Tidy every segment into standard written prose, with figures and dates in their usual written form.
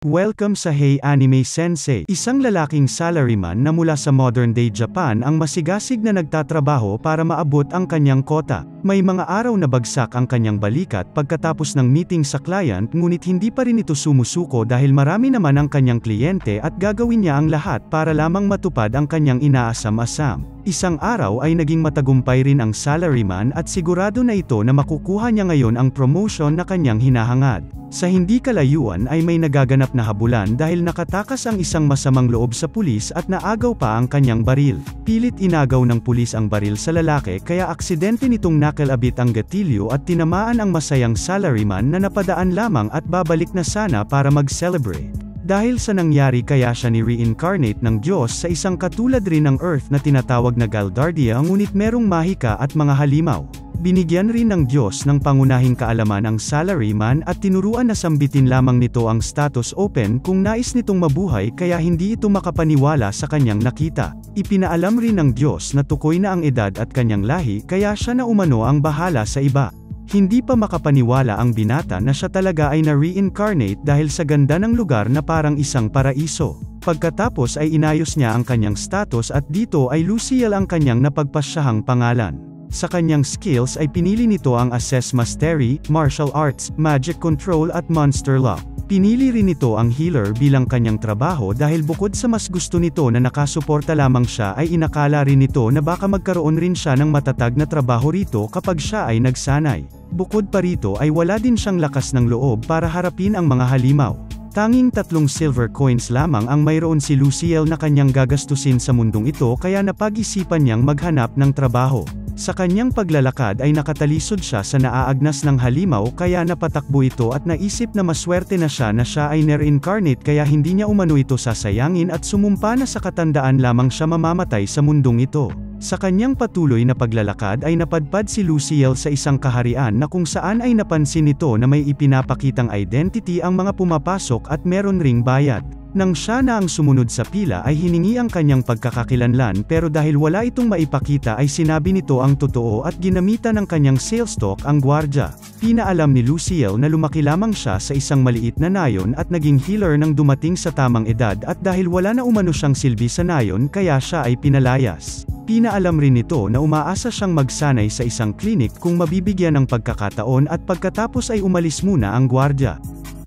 Welcome sa Hey Anime Sensei. Isang lalaking salaryman na mula sa modern-day Japan ang masigasig na nagtatrabaho para maabot ang kanyang kota. May mga araw na bagsak ang kanyang balikat pagkatapos ng meeting sa client, ngunit hindi pa rin ito sumusuko dahil marami naman ang kanyang kliyente at gagawin niya ang lahat para lamang matupad ang kanyang inaasam-asam. Isang araw ay naging matagumpay rin ang salaryman at sigurado na ito na makukuha niya ngayon ang promotion na kanyang hinahangad. Sa hindi kalayuan ay may nagaganap na habulan dahil nakatakas ang isang masamang loob sa pulis at naagaw pa ang kanyang baril. Pilit inagaw ng pulis ang baril sa lalaki kaya aksidente nitong nakalabit ang gatilyo at tinamaan ang masayang salaryman na napadaan lamang at babalik na sana para mag-celebrate. Dahil sa nangyari kaya siya ni-reincarnate ng Diyos sa isang katulad rin ng Earth na tinatawag na Galdardia, ngunit merong mahika at mga halimaw. Binigyan rin ng Diyos ng pangunahing kaalaman ang salaryman at tinuruan na sambitin lamang nito ang status open kung nais nitong mabuhay kaya hindi ito makapaniwala sa kanyang nakita. Ipinaalam rin ng Diyos na tukoy na ang edad at kanyang lahi kaya siya na umano ang bahala sa iba. Hindi pa makapaniwala ang binata na siya talaga ay na-reincarnate dahil sa ganda ng lugar na parang isang paraiso. Pagkatapos ay inayos niya ang kanyang status at dito ay Luciel ang kanyang napagpasyahang pangalan. Sa kanyang skills ay pinili nito ang Assess Mastery, Martial Arts, Magic Control at Monster Lock. Pinili rin nito ang Healer bilang kanyang trabaho dahil bukod sa mas gusto nito na nakasuporta lamang siya ay inakala rin nito na baka magkaroon rin siya ng matatag na trabaho rito kapag siya ay nagsanay. Bukod pa rito ay wala din siyang lakas ng loob para harapin ang mga halimaw. Tanging 3 silver coins lamang ang mayroon si Luciel na kanyang gagastusin sa mundong ito kaya napag-isipan niyang maghanap ng trabaho. Sa kanyang paglalakad ay nakatalisod siya sa naaagnas ng halimaw kaya napatakbo ito at naisip na maswerte na siya ay reincarnate kaya hindi niya umano ito sasayangin at sumumpa na sa katandaan lamang siya mamamatay sa mundong ito. Sa kanyang patuloy na paglalakad ay napadpad si Luciel sa isang kaharian na kung saan ay napansin nito na may ipinapakitang identity ang mga pumapasok at meron ring bayad. Nang siya na ang sumunod sa pila ay hiningi ang kanyang pagkakakilanlan pero dahil wala itong maipakita ay sinabi nito ang totoo at ginamitan ng kanyang sales talk ang gwardya. Pinaalam ni Luciel na lumaki lamang siya sa isang maliit na nayon at naging healer nang dumating sa tamang edad at dahil wala na umano siyang silbi sa nayon kaya siya ay pinalayas. Pinaalam rin nito na umaasa siyang magsanay sa isang klinik kung mabibigyan ng pagkakataon at pagkatapos ay umalis muna ang gwardya.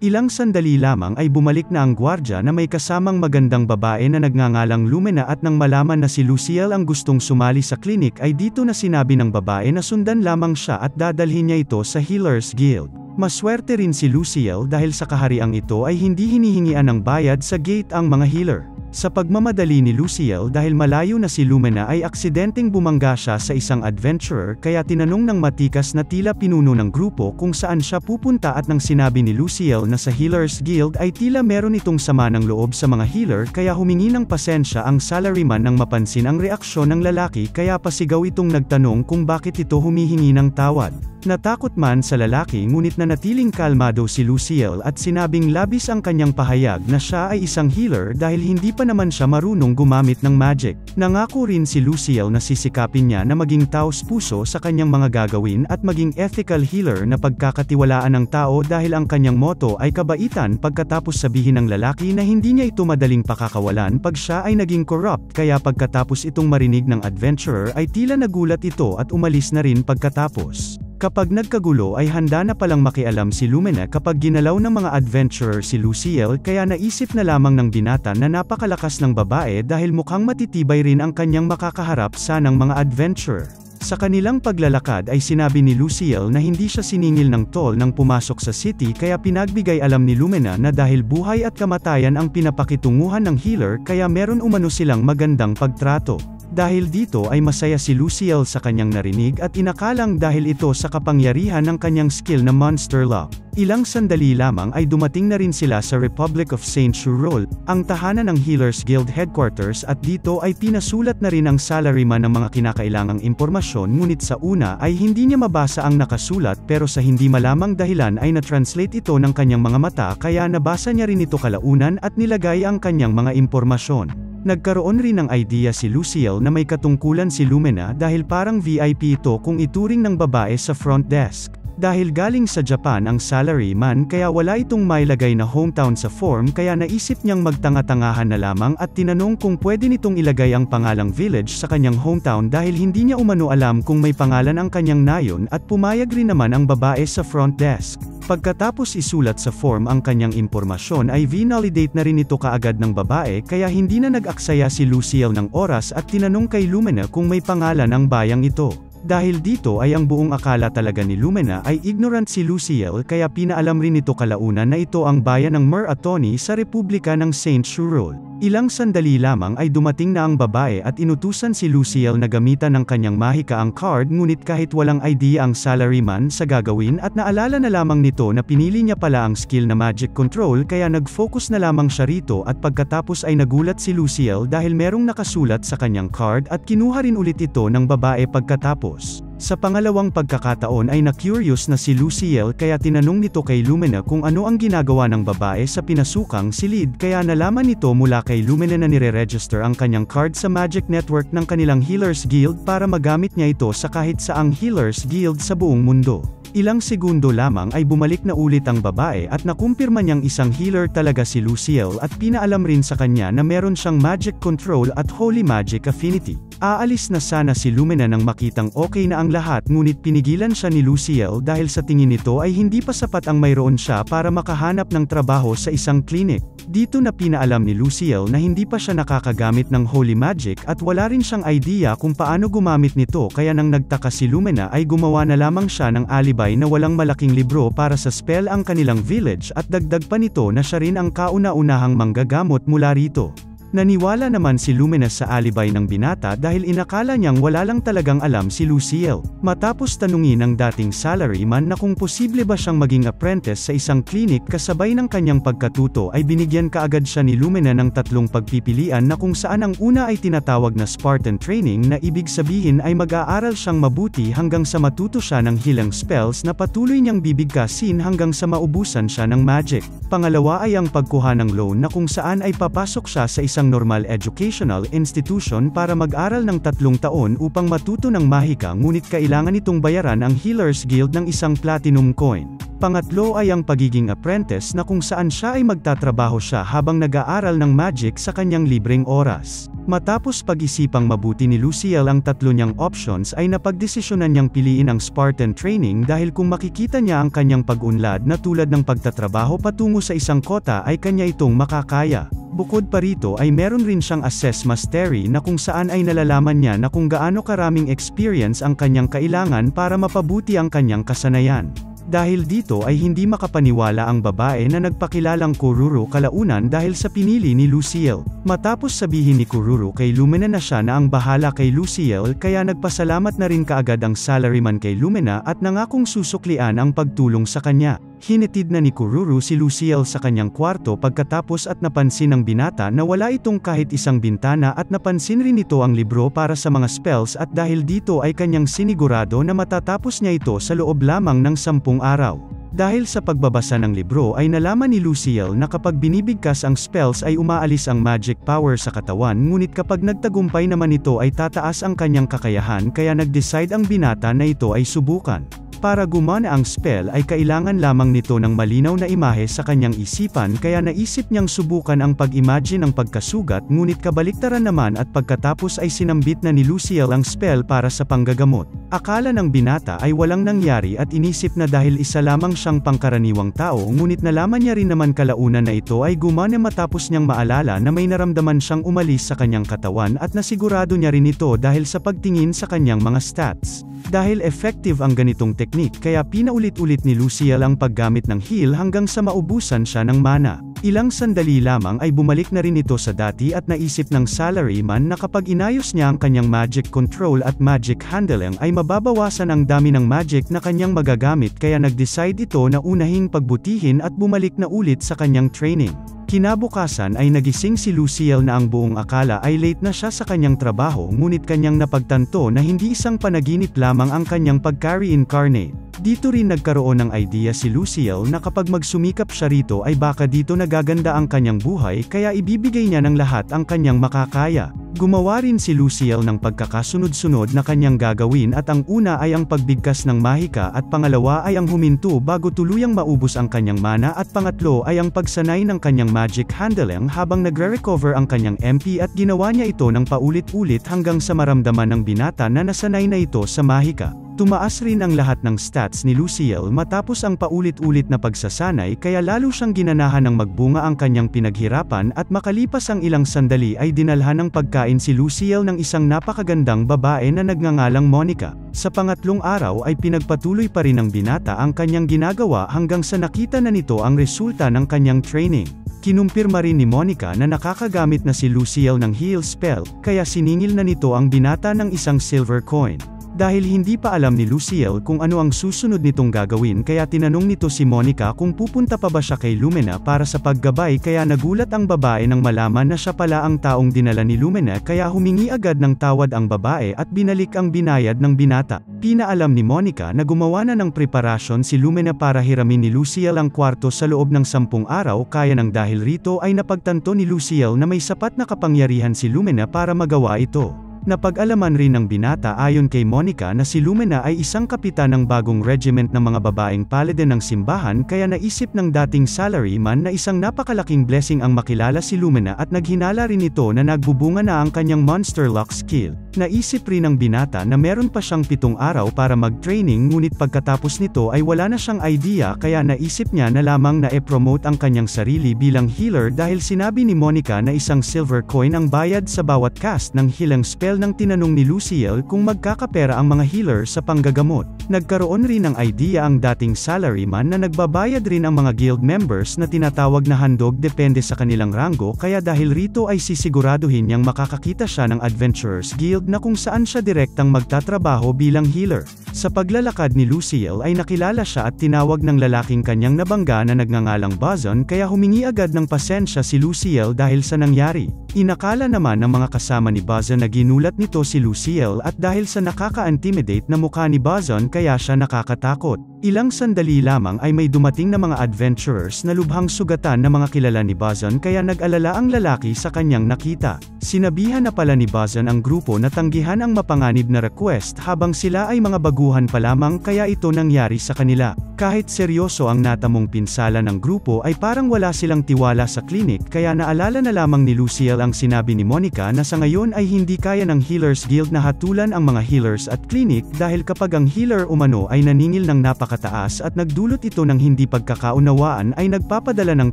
Ilang sandali lamang ay bumalik na ang gwardya na may kasamang magandang babae na nagngangalang Lumina at nang malaman na si Luciel ang gustong sumali sa klinik ay dito na sinabi ng babae na sundan lamang siya at dadalhin niya ito sa Healers Guild. Maswerte rin si Luciel dahil sa kahariang ito ay hindi hinihingian ng bayad sa gate ang mga healer. Sa pagmamadali ni Luciel dahil malayo na si Lumina ay aksidenteng bumangga siya sa isang adventurer kaya tinanong ng matikas na tila pinuno ng grupo kung saan siya pupunta at nang sinabi ni Luciel na sa Healers Guild ay tila meron itong sama ng loob sa mga healer kaya humingi ng pasensya ang salaryman nang mapansin ang reaksyon ng lalaki kaya pasigaw itong nagtanong kung bakit ito humihingi ng tawad. Natakot man sa lalaki ngunit nanatiling kalmado si Luciel at sinabing labis ang kanyang pahayag na siya ay isang healer dahil hindi pa naman siya marunong gumamit ng magic. Nangako rin si Luciel na sisikapin niya na maging taos puso sa kanyang mga gagawin at maging ethical healer na pagkakatiwalaan ng tao dahil ang kanyang motto ay kabaitan pagkatapos sabihin ng lalaki na hindi niya ito madaling pakakawalan pag siya ay naging corrupt kaya pagkatapos itong marinig ng adventurer ay tila nagulat ito at umalis na rin pagkatapos. Kapag nagkagulo ay handa na palang makialam si Lumina kapag ginalaw ng mga adventurer si Luciel kaya naisip na lamang ng binata na napakalakas ng babae dahil mukhang matitibay rin ang kanyang makakaharap sanang mga adventurer. Sa kanilang paglalakad ay sinabi ni Luciel na hindi siya siningil ng toll nang pumasok sa city kaya pinagbigay alam ni Lumina na dahil buhay at kamatayan ang pinapakitunguhan ng healer kaya meron umano silang magandang pagtrato. Dahil dito ay masaya si Luciel sa kanyang narinig at inakalang dahil ito sa kapangyarihan ng kanyang skill na Monster Lock. Ilang sandali lamang ay dumating na rin sila sa Republic of Saint Churol, ang tahanan ng Healers Guild Headquarters at dito ay pinasulat na rin ang salaryman ng mga kinakailangang impormasyon ngunit sa una ay hindi niya mabasa ang nakasulat pero sa hindi malamang dahilan ay na-translate ito ng kanyang mga mata kaya nabasa niya rin ito kalaunan at nilagay ang kanyang mga impormasyon. Nagkaroon rin ng idea si Luciel na may katungkulan si Lumina dahil parang VIP ito kung ituring ng babae sa front desk. Dahil galing sa Japan ang salaryman kaya wala itong mailagay na hometown sa form kaya naisip niyang magtanga-tangahan na lamang at tinanong kung pwede nitong ilagay ang pangalang village sa kanyang hometown dahil hindi niya umano alam kung may pangalan ang kanyang nayon at pumayag rin naman ang babae sa front desk. Pagkatapos isulat sa form ang kanyang impormasyon ay vinalidate na rin ito kaagad ng babae kaya hindi na nag-aksaya si Luciel ng oras at tinanong kay Lumina kung may pangalan ang bayang ito. Dahil dito ay ang buong akala talaga ni Lumina ay ignorant si Luciel kaya pinaalam rin ito kalaunan na ito ang bayan ng Mer Atoni sa Republika ng Saint Churul. Ilang sandali lamang ay dumating na ang babae at inutusan si Luciel na gamitan ng kanyang mahika ang card ngunit kahit walang idea ang salaryman sa gagawin at naalala na lamang nito na pinili niya pala ang skill na magic control kaya nag-focus na lamang siya rito at pagkatapos ay nagulat si Luciel dahil merong nakasulat sa kanyang card at kinuha rin ulit ito ng babae pagkatapos. Sa pangalawang pagkakataon ay na-curious na si Luciel kaya tinanong nito kay Lumina kung ano ang ginagawa ng babae sa pinasukang silid kaya nalaman nito mula kay Lumina na nire-register ang kanyang card sa Magic Network ng kanilang Healers Guild para magamit niya ito sa kahit saang Healers Guild sa buong mundo. Ilang segundo lamang ay bumalik na ulit ang babae at nakumpirma niyang isang healer talaga si Luciel at pinaalam rin sa kanya na meron siyang magic control at holy magic affinity. Aalis na sana si Lumina nang makitang okay na ang lahat ngunit pinigilan siya ni Luciel dahil sa tingin nito ay hindi pa sapat ang mayroon siya para makahanap ng trabaho sa isang clinic. Dito na pinaalam ni Luciel na hindi pa siya nakakagamit ng holy magic at wala rin siyang idea kung paano gumamit nito kaya nang nagtaka si Lumina ay gumawa na lamang siya ng alibi na walang malaking libro para sa spell ang kanilang village at dagdag pa nito na siya rin ang kauna-unahang manggagamot mula rito. Naniwala naman si Lumina sa alibay ng binata dahil inakala niyang wala lang talagang alam si Luciel. Matapos tanungin ng dating salaryman na kung posible ba siyang maging apprentice sa isang clinic kasabay ng kanyang pagkatuto ay binigyan kaagad siya ni Lumina ng tatlong pagpipilian na kung saan ang una ay tinatawag na Spartan Training na ibig sabihin ay mag-aaral siyang mabuti hanggang sa matuto siya ng healing spells na patuloy niyang bibigkasin hanggang sa maubusan siya ng magic. Pangalawa ay ang pagkuha ng loan na kung saan ay papasok siya sa isang normal educational institution para mag-aral ng 3 taon upang matuto ng mahika ngunit kailangan itong bayaran ang Healers Guild ng isang platinum coin. Pangatlo ay ang pagiging apprentice na kung saan siya ay magtatrabaho siya habang nag-aaral ng magic sa kanyang libreng oras. Matapos pag-isipang mabuti ni Luciel ang tatlo niyang options ay napagdesisyonan niyang piliin ang Spartan Training dahil kung makikita niya ang kanyang pag-unlad na tulad ng pagtatrabaho patungo sa isang kota ay kanya itong makakaya. Bukod pa rito ay meron rin siyang Assess Mastery na kung saan ay nalalaman niya na kung gaano karaming experience ang kanyang kailangan para mapabuti ang kanyang kasanayan. Dahil dito ay hindi makapaniwala ang babae na nagpakilalang Kururu kalaunan dahil sa pinili ni Luciel. Matapos sabihin ni Kururu kay Lumina na siya na ang bahala kay Luciel kaya nagpasalamat na rin kaagad ang salaryman kay Lumina at nangakong susuklian ang pagtulong sa kanya. Hinatid na ni Kururu si Luciel sa kanyang kwarto pagkatapos at napansin ng binata na wala itong kahit isang bintana at napansin rin ito ang libro para sa mga spells at dahil dito ay kanyang sinigurado na matatapos niya ito sa loob lamang ng 10 araw. Dahil sa pagbabasa ng libro ay nalaman ni Luciel na kapag binibigkas ang spells ay umaalis ang magic power sa katawan ngunit kapag nagtagumpay naman ito ay tataas ang kanyang kakayahan kaya nag-decide ang binata na ito ay subukan. Para gumana ang spell ay kailangan lamang nito ng malinaw na imahe sa kanyang isipan kaya naisip niyang subukan ang pag-imagine ng pagkasugat ngunit kabaliktaran naman at pagkatapos ay sinambit na ni Luciel ang spell para sa panggagamot. Akala ng binata ay walang nangyari at inisip na dahil isa lamang siyang pangkaraniwang tao ngunit nalaman niya rin naman kalaunan na ito ay gumana matapos niyang maalala na may naramdaman siyang umalis sa kanyang katawan at nasigurado niya rin ito dahil sa pagtingin sa kanyang mga stats. Dahil effective ang ganitong teknik kaya pinaulit-ulit ni Luciel ang paggamit ng heal hanggang sa maubusan siya ng mana. Ilang sandali lamang ay bumalik na rin ito sa dati at naisip ng salaryman na kapag inayos niya ang kanyang magic control at magic handling ay mababawasan ang dami ng magic na kanyang magagamit kaya nag-decide ito na unahing pagbutihin at bumalik na ulit sa kanyang training. Kinabukasan ay nagising si Luciel na ang buong akala ay late na siya sa kanyang trabaho ngunit kanyang napagtanto na hindi isang panaginip lamang ang kanyang pagka-reincarnate. Dito rin nagkaroon ng idea si Luciel na kapag magsumikap siya rito ay baka dito nagaganda ang kanyang buhay kaya ibibigay niya ng lahat ang kanyang makakaya. Gumawa rin si Luciel ng pagkakasunod-sunod na kanyang gagawin at ang una ay ang pagbigkas ng mahika at pangalawa ay ang huminto bago tuluyang maubos ang kanyang mana at pangatlo ay ang pagsanay ng kanyang magic handling habang nagre-recover ang kanyang MP at ginawa niya ito ng paulit-ulit hanggang sa maramdaman ng binata na nasanay na ito sa mahika. Tumaas rin ang lahat ng stats ni Luciel matapos ang paulit-ulit na pagsasanay kaya lalo siyang ginanahan ng magbunga ang kanyang pinaghirapan at makalipas ang ilang sandali ay dinalhan ng pagkain si Luciel ng isang napakagandang babae na nagngangalang Monica. Sa pangatlong araw ay pinagpatuloy pa rin ng binata ang kanyang ginagawa hanggang sa nakita na nito ang resulta ng kanyang training. Kinumpirma rin ni Monica na nakakagamit na si Luciel ng heal spell, kaya siningil na nito ang binata ng isang silver coin. Dahil hindi pa alam ni Luciel kung ano ang susunod nitong gagawin kaya tinanong nito si Monica kung pupunta pa ba siya kay Lumina para sa paggabay kaya nagulat ang babae nang malaman na siya pala ang taong dinala ni Lumina kaya humingi agad ng tawad ang babae at binalik ang binayad ng binata. Pinaalam ni Monica na gumawa na ng preparasyon si Lumina para hiramin ni Luciel ang kwarto sa loob ng 10 araw kaya nang dahil rito ay napagtanto ni Luciel na may sapat na kapangyarihan si Lumina para magawa ito. Napag-alaman rin ng binata ayon kay Monica na si Lumina ay isang kapitan ng bagong regiment ng mga babaeng paladin ng simbahan kaya naisip ng dating salaryman na isang napakalaking blessing ang makilala si Lumina at naghinala rin ito na nagbubunga na ang kanyang monster lock skill. Naisip rin ng binata na meron pa siyang 7 araw para mag-training ngunit pagkatapos nito ay wala na siyang idea kaya naisip niya na lamang na e-promote ang kanyang sarili bilang healer dahil sinabi ni Monica na isang silver coin ang bayad sa bawat cast ng healing spell nang tinanong ni Luciel kung magkakapera ang mga healer sa panggagamot. Nagkaroon rin ng idea ang dating salaryman na nagbabayad rin ang mga guild members na tinatawag na handog depende sa kanilang rango kaya dahil rito ay sisiguraduhin niyang makakakita siya ng Adventurers Guild na kung saan siya direktang magtatrabaho bilang healer. Sa paglalakad ni Luciel ay nakilala siya at tinawag ng lalaking kanyang nabangga na nagngangalang Bazon kaya humingi agad ng pasensya si Luciel dahil sa nangyari. Inakala naman ng mga kasama ni Bazon na ginulat nito si Luciel at dahil sa nakaka-intimidate na mukha ni Bazon kaya siya nakakatakot. Ilang sandali lamang ay may dumating na mga adventurers na lubhang sugatan na mga kilala ni Bazon kaya nag-alala ang lalaki sa kanyang nakita. Sinabihan na pala ni Bazon ang grupo na tanggihan ang mapanganib na request habang sila ay mga baguhan pa lamang kaya ito nangyari sa kanila. Kahit seryoso ang natamong pinsala ng grupo ay parang wala silang tiwala sa clinic kaya naalala na lamang ni Luciel ang sinabi ni Monica na sa ngayon ay hindi kaya ng Healers Guild na hatulan ang mga healers at clinic dahil kapag ang healer umano ay naningil ng napakataas at nagdulot ito ng hindi pagkakaunawaan ay nagpapadala ng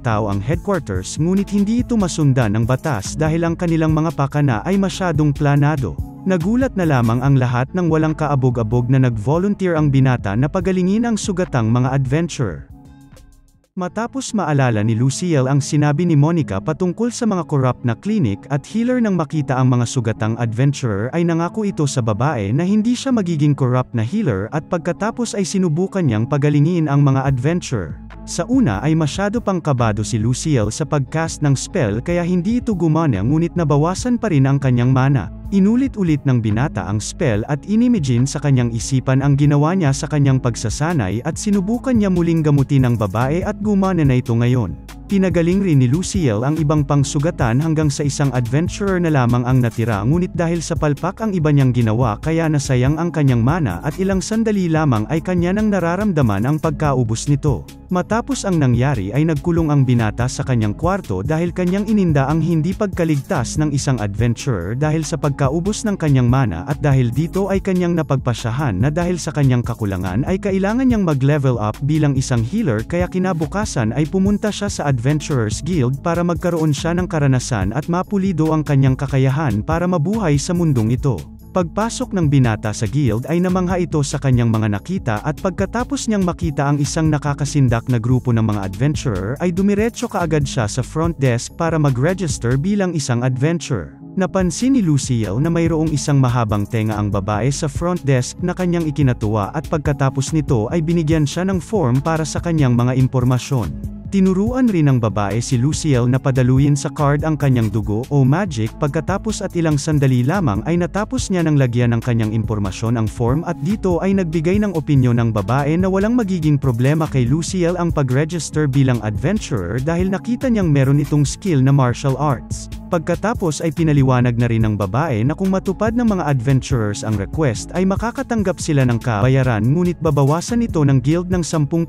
tao ang headquarters ngunit hindi ito masundan ng batas dahil ang kanilang mga pakana ay masyadong planado. Nagulat na lamang ang lahat nang walang kaabog-abog na nag-volunteer ang binata na pagalingin ang sugatang mga adventurer. Matapos maalala ni Luciel ang sinabi ni Monica patungkol sa mga corrupt na clinic at healer nang makita ang mga sugatang adventurer ay nangako ito sa babae na hindi siya magiging corrupt na healer at pagkatapos ay sinubukan niyang pagalingin ang mga adventurer. Sa una ay masyado pang kabado si Luciel sa pagcast ng spell kaya hindi ito gumana ngunit nabawasan pa rin ang kanyang mana. Inulit-ulit ng binata ang spell at inimagine sa kanyang isipan ang ginawa niya sa kanyang pagsasanay at sinubukan niya muling gamutin ang babae at gumana na ito ngayon. Pinagaling rin ni Luciel ang ibang pangsugatan hanggang sa isang adventurer na lamang ang natira ngunit dahil sa palpak ang iba niyang ginawa kaya nasayang ang kanyang mana at ilang sandali lamang ay kanya nang nararamdaman ang pagkaubos nito. Matapos ang nangyari ay nagkulong ang binata sa kanyang kwarto dahil kanyang ininda ang hindi pagkaligtas ng isang adventurer dahil sa pagkaubos ng kanyang mana at dahil dito ay kanyang napagpasyahan na dahil sa kanyang kakulangan ay kailangan niyang mag-level up bilang isang healer kaya kinabukasan ay pumunta siya sa Adventurers Guild para magkaroon siya ng karanasan at mapulido ang kanyang kakayahan para mabuhay sa mundong ito. Pagpasok ng binata sa guild ay namangha ito sa kanyang mga nakita at pagkatapos niyang makita ang isang nakakasindak na grupo ng mga adventurer ay dumiretso kaagad siya sa front desk para mag-register bilang isang adventurer. Napansin ni Luciel na mayroong isang mahabang tenga ang babae sa front desk na kanyang ikinatuwa at pagkatapos nito ay binigyan siya ng form para sa kanyang mga impormasyon. Tinuruan rin ng babae si Luciel na padaluyin sa card ang kanyang dugo o magic pagkatapos at ilang sandali lamang ay natapos niya ng lagyan ng kanyang impormasyon ang form at dito ay nagbigay ng opinyon ng babae na walang magiging problema kay Luciel ang pag-register bilang adventurer dahil nakita niyang meron itong skill na martial arts. Pagkatapos ay pinaliwanag na rin ng babae na kung matupad ng mga adventurers ang request ay makakatanggap sila ng kabayaran ngunit babawasan ito ng guild ng 10%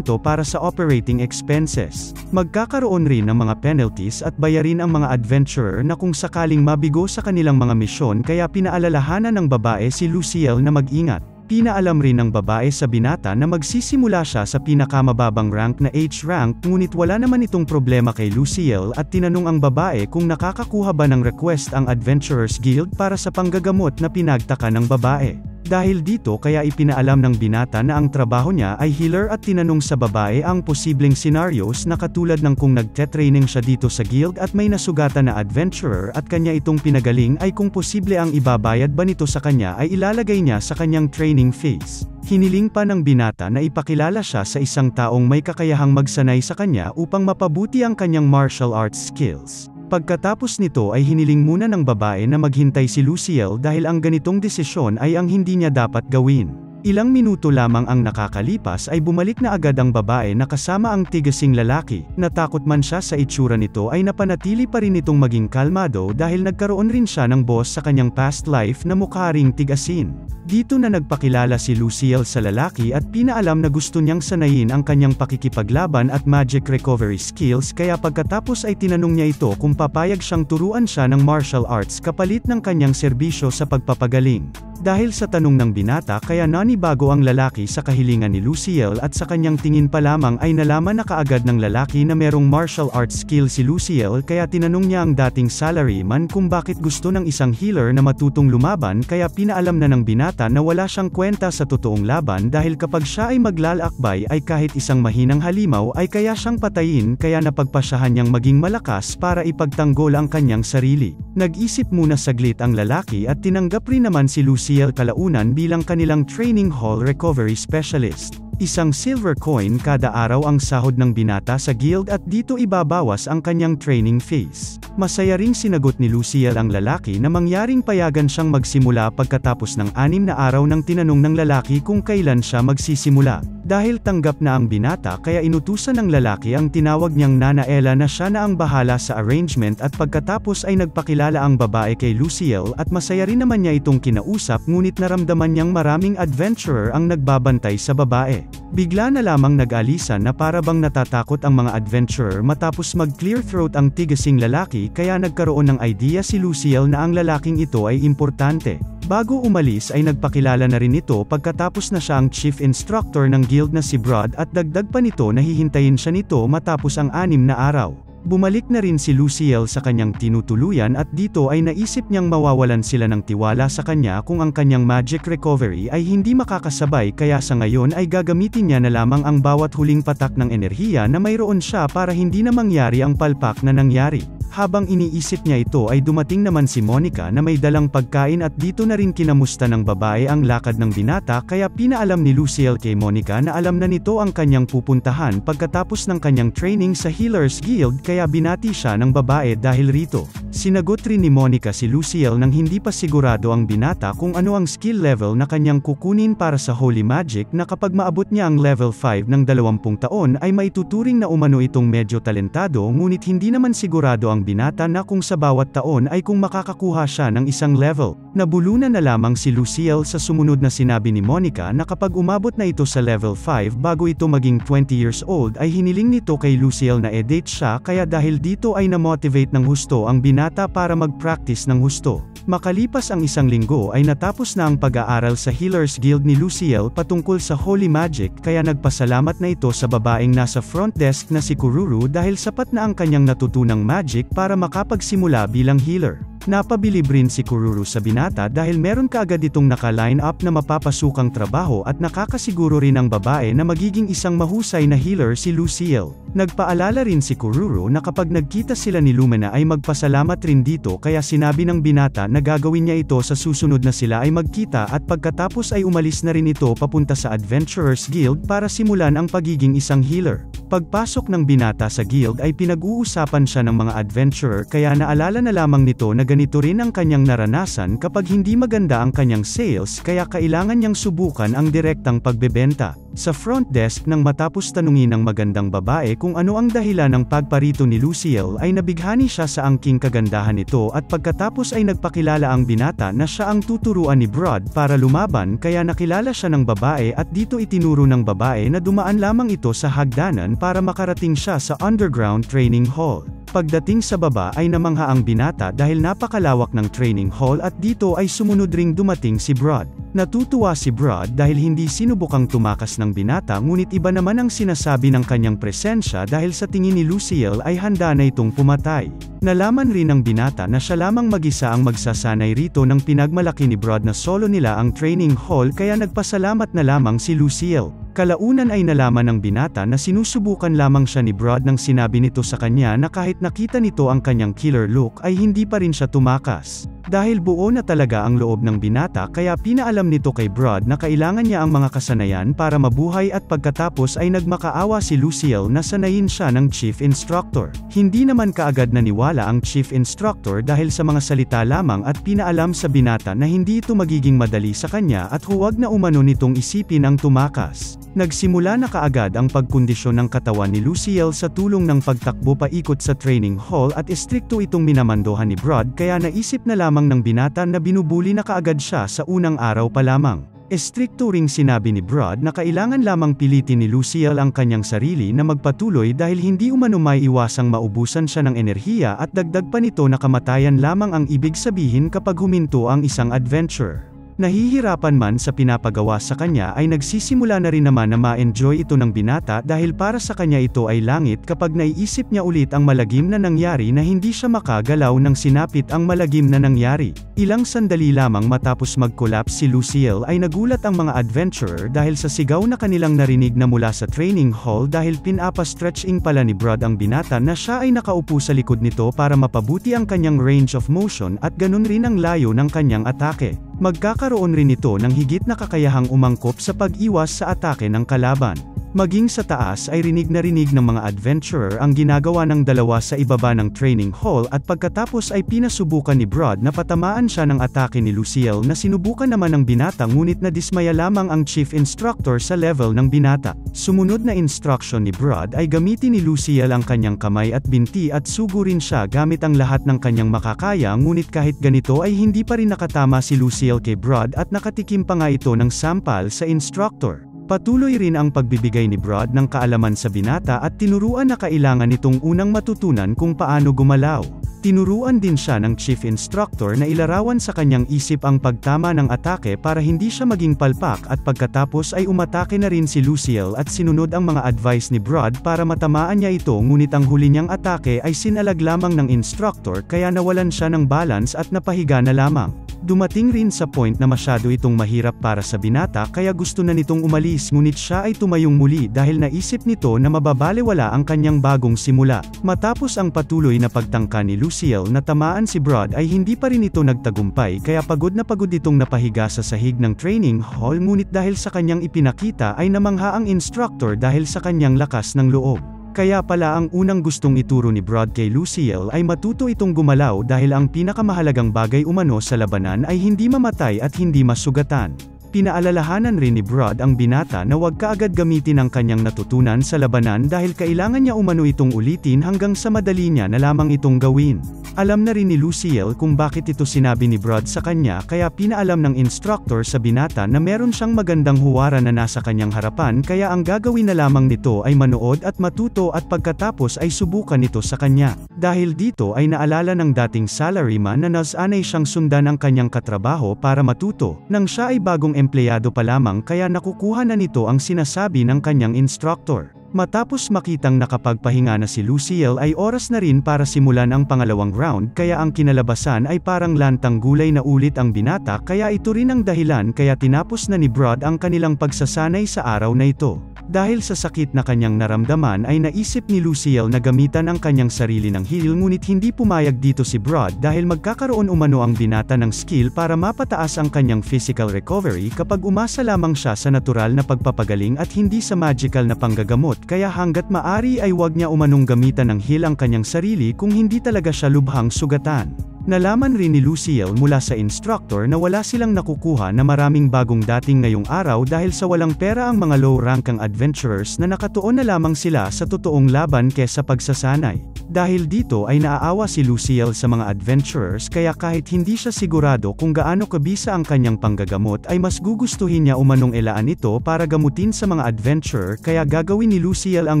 para sa operating expenses. Magkakaroon rin ng mga penalties at bayarin ang mga adventurer na kung sakaling mabigo sa kanilang mga misyon kaya pinaalalahanan ng babae si Luciel na mag-ingat. Pinaalam rin ng babae sa binata na magsisimula siya sa pinakamababang rank na H rank ngunit wala naman itong problema kay Luciel at tinanong ang babae kung nakakakuha ba ng request ang Adventurers Guild para sa panggagamot na pinagtaka ng babae. Dahil dito kaya ipinaalam ng binata na ang trabaho niya ay healer at tinanong sa babae ang posibleng scenarios na katulad ng kung nagte-training siya dito sa guild at may nasugatan na adventurer at kanya itong pinagaling ay kung posible ang ibabayad ba nito sa kanya ay ilalagay niya sa kanyang training phase. Hiniling pa ng binata na ipakilala siya sa isang taong may kakayahang magsanay sa kanya upang mapabuti ang kanyang martial arts skills. Pagkatapos nito ay hiniling muna ng babae na maghintay si Luciel dahil ang ganitong desisyon ay ang hindi niya dapat gawin. Ilang minuto lamang ang nakakalipas ay bumalik na agad ang babae na kasama ang tigasing lalaki. Natakot man siya sa itsura nito ay napanatili pa rin itong maging kalmado dahil nagkaroon rin siya ng boss sa kanyang past life na mukha ring tigasin. Dito na nagpakilala si Luciel sa lalaki at pinaalam na gusto niyang sanayin ang kanyang pakikipaglaban at magic recovery skills kaya pagkatapos ay tinanong niya ito kung papayag siyang turuan siya ng martial arts kapalit ng kanyang serbisyo sa pagpapagaling. Dahil sa tanong ng binata kaya nanibago ang lalaki sa kahilingan ni Luciel at sa kanyang tingin pa lamang ay nalaman na kaagad ng lalaki na merong martial arts skill si Luciel kaya tinanong niya ang dating salaryman kung bakit gusto ng isang healer na matutong lumaban kaya pinaalam na ng binata na wala siyang kwenta sa totoong laban dahil kapag siya ay maglalakbay ay kahit isang mahinang halimaw ay kaya siyang patayin kaya napagpasyahan niyang maging malakas para ipagtanggol ang kanyang sarili. Nag-isip muna saglit ang lalaki at tinanggap rin naman si Luciel kalaunan bilang kanilang training hall recovery specialist. Isang silver coin kada araw ang sahod ng binata sa guild at dito ibabawas ang kanyang training fees. Masaya ring sinagot ni Luciel ang lalaki na mangyaring payagan siyang magsimula pagkatapos ng 6 na araw nang tinanong ng lalaki kung kailan siya magsisimula. Dahil tanggap na ang binata kaya inutusan ng lalaki ang tinawag niyang Nana Ella na siya na ang bahala sa arrangement at pagkatapos ay nagpakilala ang babae kay Luciel at masaya rin naman niya itong kinausap ngunit naramdaman niyang maraming adventurer ang nagbabantay sa babae. Bigla na lamang nag-alisan na para bang natatakot ang mga adventurer matapos mag-clear throat ang tigasing lalaki kaya nagkaroon ng idea si Luciel na ang lalaking ito ay importante. Bago umalis ay nagpakilala na rin ito pagkatapos na siya ang chief instructor ng guild na si Brad at dagdag pa nito na hihintayin siya nito matapos ang 6 na araw. Bumalik na rin si Luciel sa kanyang tinutuluyan at dito ay naisip niyang mawawalan sila ng tiwala sa kanya kung ang kanyang magic recovery ay hindi makakasabay kaya sa ngayon ay gagamitin niya na lamang ang bawat huling patak ng enerhiya na mayroon siya para hindi na mangyari ang palpak na nangyari. Habang iniisip niya ito ay dumating naman si Monica na may dalang pagkain at dito na rin kinamusta ng babae ang lakad ng binata kaya pinaalam ni Luciel kay Monica na alam na nito ang kanyang pupuntahan pagkatapos ng kanyang training sa Healers Guild kaya binati siya ng babae dahil rito. Sinagot rin ni Monica si Luciel nang hindi pa sigurado ang binata kung ano ang skill level na kanyang kukunin para sa Holy Magic na kapag maabot niya ang level 5 ng 20 taon ay maituturing na umano itong medyo talentado ngunit hindi naman sigurado ang binata na kung sa bawat taon ay kung makakakuha siya ng isang level. Nabulunan na lamang si Luciel sa sumunod na sinabi ni Monica na kapag umabot na ito sa level 5 bago ito maging 20 years old ay hiniling nito kay Luciel na edit siya kaya dahil dito ay na-motivate ng husto ang binata para mag-practice ng husto. Makalipas ang 1 linggo ay natapos na ang pag-aaral sa Healers Guild ni Luciel patungkol sa Holy Magic kaya nagpasalamat na ito sa babaeng nasa front desk na si Kururu dahil sapat na ang kanyang natutunang magic para makapagsimula bilang healer. Napabilib rin si Kururu sa binata dahil meron kaagad itong naka-line up na mapapasukang trabaho at nakakasiguro rin ang babae na magiging isang mahusay na healer si Luciel. Nagpaalala rin si Kururu na kapag nagkita sila ni Lumina ay magpasalamat rin dito kaya sinabi ng binata na gagawin niya ito sa susunod na sila ay magkita at pagkatapos ay umalis na rin ito papunta sa Adventurers Guild para simulan ang pagiging isang healer. Pagpasok ng binata sa guild ay pinag-uusapan siya ng mga adventurer kaya naalala na lamang nito na ganito rin ang kanyang naranasan kapag hindi maganda ang kanyang sales kaya kailangan niyang subukan ang direktang pagbebenta. sa front desk nang matapos tanungin ng magandang babae kung ano ang dahilan ng pagparito ni Lucille ay nabighani siya sa angking kagandahan nito at pagkatapos ay nagpakilala ang binata na siya ang tuturuan ni Brad para lumaban kaya nakilala siya ng babae at dito itinuro ng babae na dumaan lamang ito sa hagdanan para makarating siya sa underground training hall. Pagdating sa baba ay namangha ang binata dahil napakalawak ng training hall at dito ay sumunod ring dumating si Brad. Natutuwa si Brad dahil hindi sinubukang tumakas ng binata ngunit iba naman ang sinasabi ng kanyang presensya dahil sa tingin ni Lucille ay handa na itong pumatay. Nalaman rin ng binata na siya lamang mag-isa ang magsasanay rito nang pinagmalaki ni Brad na solo nila ang training hall kaya nagpasalamat na lamang si Lucille. Kalaunan ay nalaman ng binata na sinusubukan lamang siya ni Brad nang sinabi nito sa kanya na kahit nakita nito ang kanyang killer look ay hindi pa rin siya tumakas. Dahil buo na talaga ang loob ng binata kaya pinaalam nito kay Brad na kailangan niya ang mga kasanayan para mabuhay at pagkatapos ay nagmakaawa si Lucille na sanayin siya ng chief instructor. Hindi naman kaagad naniwala ang chief instructor dahil sa mga salita lamang at pinaalam sa binata na hindi ito magiging madali sa kanya at huwag na umano nitong isipin ang tumakas. Nagsimula na kaagad ang pagkondisyon ng katawan ni Lucille sa tulong ng pagtakbo paikot sa training hall at istrikto itong minamandohan ni Brad kaya naisip na lamang ng binata na binubuli na kaagad siya sa unang araw pa lamang. Istrikto ring sinabi ni Brad na kailangan lamang pilitin ni Lucille ang kanyang sarili na magpatuloy dahil hindi umano may iwasang maubusan siya ng enerhiya at dagdag pa nito na kamatayan lamang ang ibig sabihin kapag huminto ang isang adventure. Nahihirapan man sa pinapagawa sa kanya ay nagsisimula na rin naman na ma-enjoy ito ng binata dahil para sa kanya ito ay langit kapag naiisip niya ulit ang malagim na nangyari na hindi siya makagalaw nang sinapit ang malagim na nangyari. Ilang sandali lamang matapos mag-collapse si Lucille ay nagulat ang mga adventurer dahil sa sigaw na kanilang narinig na mula sa training hall dahil pinapa-stretching pala ni Brad ang binata na siya ay nakaupo sa likod nito para mapabuti ang kanyang range of motion at ganun rin ang layo ng kanyang atake. Magkakaroon rin ito ng higit na kakayahang umangkop sa pag-iwas sa atake ng kalaban. Maging sa taas ay rinig na rinig ng mga adventurer ang ginagawa ng dalawa sa ibaba ng training hall at pagkatapos ay pinasubukan ni Brad na patamaan siya ng atake ni Lucille na sinubukan naman ng binata ngunit nadismaya lamang ang chief instructor sa level ng binata. Sumunod na instruction ni Brad ay gamitin ni Lucille ang kanyang kamay at binti at sugurin siya gamit ang lahat ng kanyang makakaya ngunit kahit ganito ay hindi pa rin nakatama si Lucille kay Brad at nakatikim pa nga ito ng sampal sa instructor. Patuloy rin ang pagbibigay ni Brad ng kaalaman sa binata at tinuruan na kailangan nitong unang matutunan kung paano gumalaw. Tinuruan din siya ng chief instructor na ilarawan sa kanyang isip ang pagtama ng atake para hindi siya maging palpak at pagkatapos ay umatake na rin si Lucille at sinunod ang mga advice ni Brad para matamaan niya ito ngunit ang huli niyang atake ay sinalag lamang ng instructor kaya nawalan siya ng balance at napahiga na lamang. Dumating rin sa point na masyado itong mahirap para sa binata kaya gusto na nitong umalis ngunit siya ay tumayong muli dahil naisip nito na mababalewala ang kanyang bagong simula. Matapos ang patuloy na pagtangka ni Lucille na tamaan si Brad ay hindi pa rin ito nagtagumpay kaya pagod na pagod itong napahiga sa sahig ng training hall ngunit dahil sa kanyang ipinakita ay namangha ang instructor dahil sa kanyang lakas ng loob. Kaya pala ang unang gustong ituro ni Brad kay Lucille ay matuto itong gumalaw dahil ang pinakamahalagang bagay umano sa labanan ay hindi mamatay at hindi masugatan. Pinaalalahanan rin ni Brad ang binata na huwag kaagad gamitin ang kanyang natutunan sa labanan dahil kailangan niya umano itong ulitin hanggang sa madali niya na lamang itong gawin. Alam na rin ni Lucille kung bakit ito sinabi ni Brad sa kanya kaya pinaalam ng instructor sa binata na meron siyang magandang huwaran na nasa kanyang harapan kaya ang gagawin na lamang nito ay manood at matuto at pagkatapos ay subukan ito sa kanya. Dahil dito ay naalala ng dating salaryman na nasanay siyang sundan ang kanyang katrabaho para matuto, nang siya ay bagong empleyado pa lamang kaya nakukuha na nito ang sinasabi ng kanyang instructor. Matapos makitang nakapagpahinga na si Lucille ay oras na rin para simulan ang pangalawang round kaya ang kinalabasan ay parang lantang gulay na ulit ang binata kaya ito rin ang dahilan kaya tinapos na ni Brad ang kanilang pagsasanay sa araw na ito. Dahil sa sakit na kanyang naramdaman ay naisip ni Lucille na gamitan ang kanyang sarili ng heal ngunit hindi pumayag dito si Brad dahil magkakaroon umano ang binata ng skill para mapataas ang kanyang physical recovery kapag umasa lamang siya sa natural na pagpapagaling at hindi sa magical na panggagamot kaya hanggat maari ay huwag niya umanong gamitan ng heal ang kanyang sarili kung hindi talaga siya lubhang sugatan. Nalaman rin ni Luciel mula sa instructor na wala silang nakukuha na maraming bagong dating ngayong araw dahil sa walang pera ang mga low-rankang adventurers na nakatuon na lamang sila sa totoong laban kesa pagsasanay. Dahil dito ay naaawa si Luciel sa mga adventurers kaya kahit hindi siya sigurado kung gaano kabisa ang kanyang panggagamot ay mas gugustuhin niya umanong ilaan ito para gamutin sa mga adventurer kaya gagawin ni Luciel ang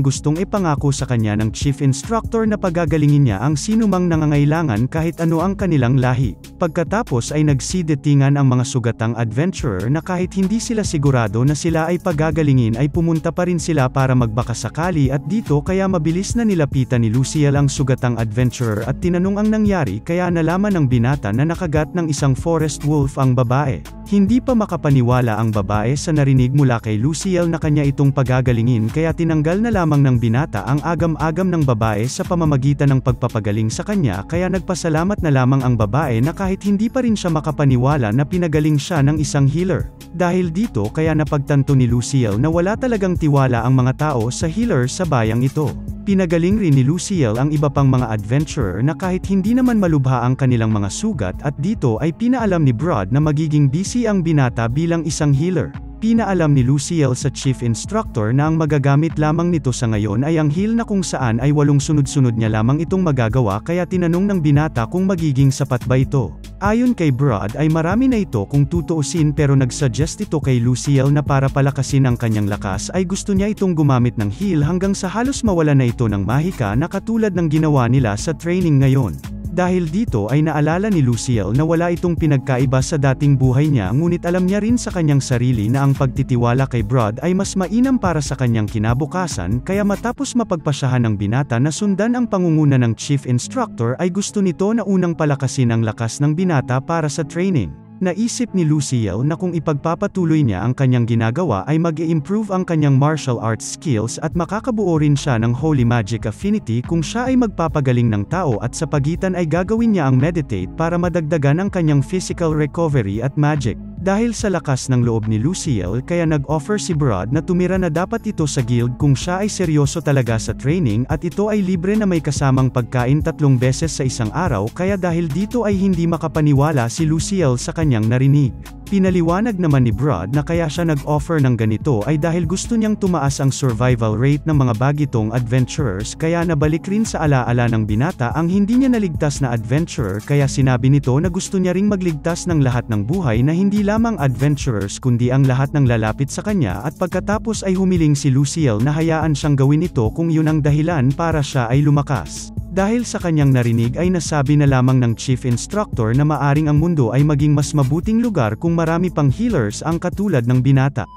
gustong ipangako sa kanya ng chief instructor na pagagalingin niya ang sinumang nangangailangan kahit ano ang kanilang lahi. Pagkatapos ay nagsidetingan ang mga sugatang adventurer na kahit hindi sila sigurado na sila ay pagagalingin ay pumunta pa rin sila para magbakasakali at dito kaya mabilis na nilapitan ni Luciel ang sugatang adventurer at tinanong ang nangyari kaya nalaman ng binata na nakagat ng isang forest wolf ang babae. Hindi pa makapaniwala ang babae sa narinig mula kay Luciel na kanya itong pagagalingin kaya tinanggal na lamang ng binata ang agam-agam ng babae sa pamamagitan ng pagpapagaling sa kanya kaya nagpasalamat na lamang ang babae na kahit hindi pa rin siya makapaniwala na pinagaling siya ng isang healer. Dahil dito kaya napagtanto ni Luciel na wala talagang tiwala ang mga tao sa healer sa bayang ito. Pinagaling rin ni Luciel ang iba pang mga adventurer na kahit hindi naman malubha ang kanilang mga sugat at dito ay pinaalam ni Brod na magiging busy ang binata bilang isang healer. Pinaalam ni Luciel sa chief instructor na ang magagamit lamang nito sa ngayon ay ang heal na kung saan ay 8 sunod-sunod niya lamang itong magagawa kaya tinanong ng binata kung magiging sapat ba ito. Ayon kay Brod ay marami na ito kung tutuusin pero nagsuggest ito kay Luciel na para palakasin ang kanyang lakas ay gusto niya itong gumamit ng heal hanggang sa halos mawala na ito ng mahika na katulad ng ginawa nila sa training ngayon. Dahil dito ay naalala ni Luciel na wala itong pinagkaiba sa dating buhay niya ngunit alam niya rin sa kanyang sarili na ang pagtitiwala kay Brod ay mas mainam para sa kanyang kinabukasan kaya matapos mapagpasyahan ng binata na sundan ang pangunguna ng chief instructor ay gusto nito na unang palakasin ang lakas ng binata para sa training. Naisip ni Luciel na kung ipagpapatuloy niya ang kanyang ginagawa ay mag-i-improve ang kanyang martial arts skills at makakabuo rin siya ng holy magic affinity kung siya ay magpapagaling ng tao at sa pagitan ay gagawin niya ang meditate para madagdagan ang kanyang physical recovery at magic. Dahil sa lakas ng loob ni Luciel kaya nag-offer si Brod na tumira na dapat ito sa guild kung siya ay seryoso talaga sa training at ito ay libre na may kasamang pagkain 3 beses sa isang araw kaya dahil dito ay hindi makapaniwala si Luciel sa kanyang narinig. Pinaliwanag naman ni Brod na kaya siya nag-offer ng ganito ay dahil gusto niyang tumaas ang survival rate ng mga bagitong adventurers kaya nabalik rin sa alaala ng binata ang hindi niya naligtas na adventurer kaya sinabi nito na gusto niya ring magligtas ng lahat ng buhay na hindi lamang adventurers kundi ang lahat ng lalapit sa kanya at pagkatapos ay humiling si Luciel na hayaan siyang gawin ito kung yun ang dahilan para siya ay lumakas. Dahil sa kanyang narinig ay nasabi na lamang ng chief instructor na maaring ang mundo ay maging mas mabuting lugar kung marami pang healers ang katulad ng binata.